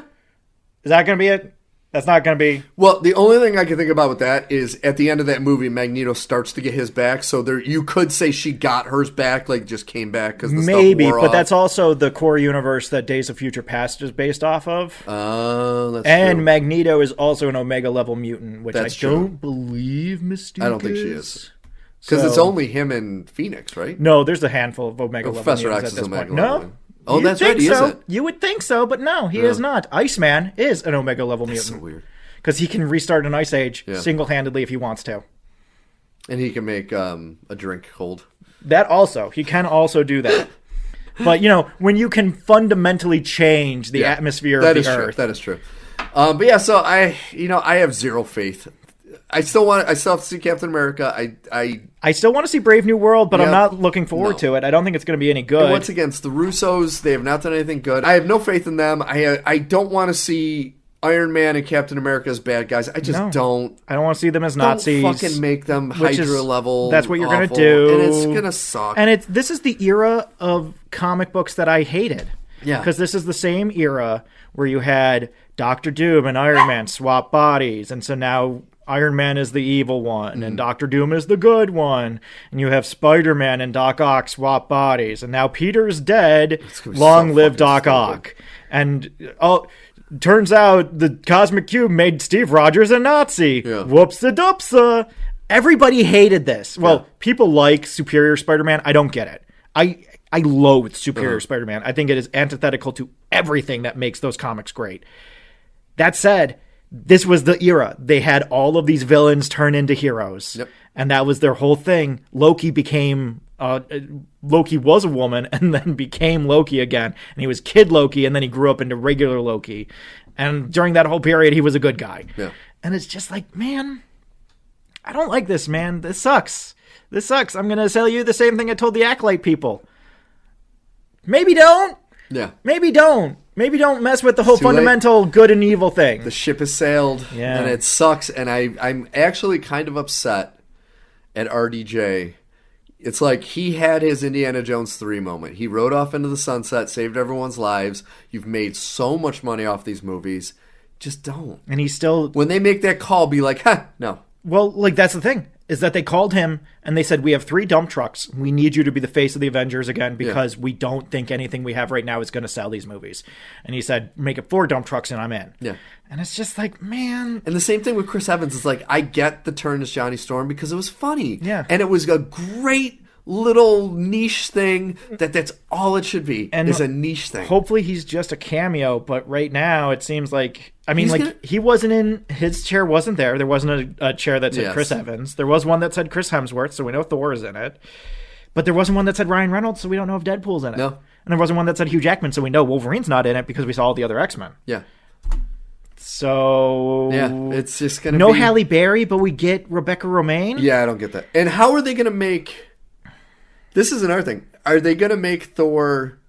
Is that going to be it? That's not going to be... Well, the only thing I can think about with that is at the end of that movie, Magneto starts to get his back. So you could say she got hers back, like just came back because the maybe, stuff wore but off. that's also the core universe that Days of Future Past is based off of. Oh, that's and true. Magneto is also an Omega level mutant, which That's I true. don't believe Mystique I don't think she is. Because it's only him and Phoenix, right? No, there's a handful of Omega level Professor mutants X at is this Omega point. level. No. Oh, You'd that's right. think He so. isn't. You would think so, but no, he is not. Iceman is an Omega level That's mutant. so weird. Because he can restart an ice age Yeah. single-handedly if he wants to. And he can make a drink cold. That also. He can also do that. But, when you can fundamentally change the atmosphere of the Earth. That is true. But yeah, so I have zero faith. I still have to see Captain America. I still want to see Brave New World, but I'm Yep. not looking forward to it. I don't think it's going to be any good. Once again, it's the Russos. They have not done anything good. I have no faith in them. I don't want to see Iron Man and Captain America as bad guys. I just don't. I don't want to see them as Nazis. Don't fucking make them Hydra level. That's what you're going to awful, do. and it's going to suck. And this is the era of comic books that I hated. Yeah. Because this is the same era where you had Doctor Doom and Iron Man swap bodies, and so now Iron Man is the evil one, and Doctor Doom is the good one, and you have Spider-Man and Doc Ock swap bodies, and now Peter's dead. Long live Doc Ock. And turns out the Cosmic Cube made Steve Rogers a Nazi. Yeah. Whoops-a-dupsa. Everybody hated this. Well, people like Superior Spider-Man. I don't get it. I loathe Superior Spider-Man. I think it is antithetical to everything that makes those comics great. That said, this was the era. They had all of these villains turn into heroes. Yep. And that was their whole thing. Loki was a woman and then became Loki again. And he was Kid Loki, and then he grew up into regular Loki. And during that whole period, he was a good guy. Yeah. And it's just like, man, I don't like this, man. This sucks. This sucks. I'm going to tell you the same thing I told the Acolyte people. Maybe don't. Yeah. Maybe don't. Maybe don't mess with the whole fundamental good and evil thing. The ship has sailed, and it sucks. And I'm actually kind of upset at RDJ. It's like he had his Indiana Jones 3 moment. He rode off into the sunset, saved everyone's lives. You've made so much money off these movies. Just don't. And he's still... When they make that call, be like, no. Well, like, that's the thing, is that they called him and they said, we have 3 dump trucks. We need you to be the face of the Avengers again because we don't think anything we have right now is going to sell these movies. And he said, make it 4 dump trucks and I'm in. Yeah. And it's just like, man. And the same thing with Chris Evans. It's like, I get the turn as Johnny Storm because it was funny. Yeah. And it was a great little niche thing that's all it should be, is a niche thing. Hopefully he's just a cameo, but right now it seems like, I mean, he wasn't in, his chair wasn't there. There wasn't a chair that said Chris Evans. There was one that said Chris Hemsworth, so we know Thor is in it. But there wasn't one that said Ryan Reynolds, so we don't know if Deadpool's in it. No. And there wasn't one that said Hugh Jackman, so we know Wolverine's not in it because we saw all the other X-Men. Yeah. So... Yeah, it's just going to be... No Halle Berry, but we get Rebecca Romijn? Yeah, I don't get that. And how are they going to make... This is another thing. Are they going to make Thor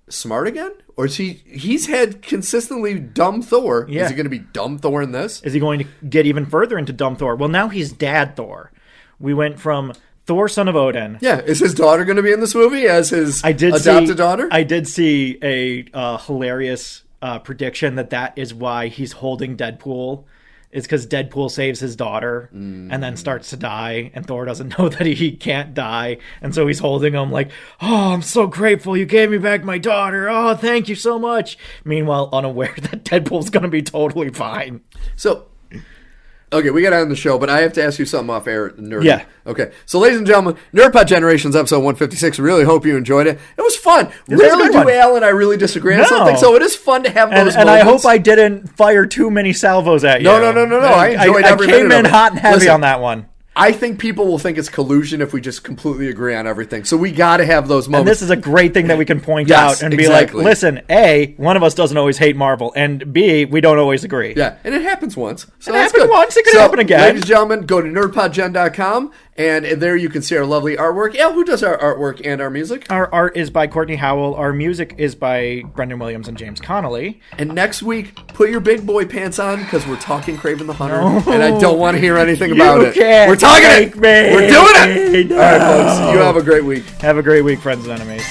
smart again? Or is he's had consistently dumb Thor. Yeah. Is he going to be dumb Thor in this? Is he going to get even further into dumb Thor? Well, now he's Dad Thor. We went from Thor, son of Odin. Yeah. Is his daughter going to be in this movie as his adopted daughter? I did see a hilarious prediction that is why he's holding Deadpool. It's because Deadpool saves his daughter and then starts to die, and Thor doesn't know that he can't die, and so he's holding him like, oh, I'm so grateful you gave me back my daughter. Oh, thank you so much. Meanwhile, unaware that Deadpool's going to be totally fine. So, okay, we got to end the show, but I have to ask you something off air, Nerd. Yeah. Okay, so ladies and gentlemen, Nerdpod Generations episode 156. We really hope you enjoyed it. It was fun. Rarely do Al and I really disagree on something, so it is fun to have those moments. And I hope I didn't fire too many salvos at you. No. I enjoyed every minute of it. I came in hot and heavy on that one. I think people will think it's collusion if we just completely agree on everything. So we got to have those moments. And this is a great thing that we can point out and be like, listen, A, one of us doesn't always hate Marvel, and B, we don't always agree. Yeah, and it happens once. So it happened once, it can happen again. Ladies and gentlemen, go to nerdpodgen.com, and there you can see our lovely artwork. Al, who does our artwork and our music? Our art is by Kortney Howell. Our music is by Brendan Williams and James Connolly. And next week, put your big boy pants on, because we're talking Kraven the Hunter, and I don't want to hear anything about it. We're talking it! We're doing it! All right, folks. You have a great week. Have a great week, friends and enemies.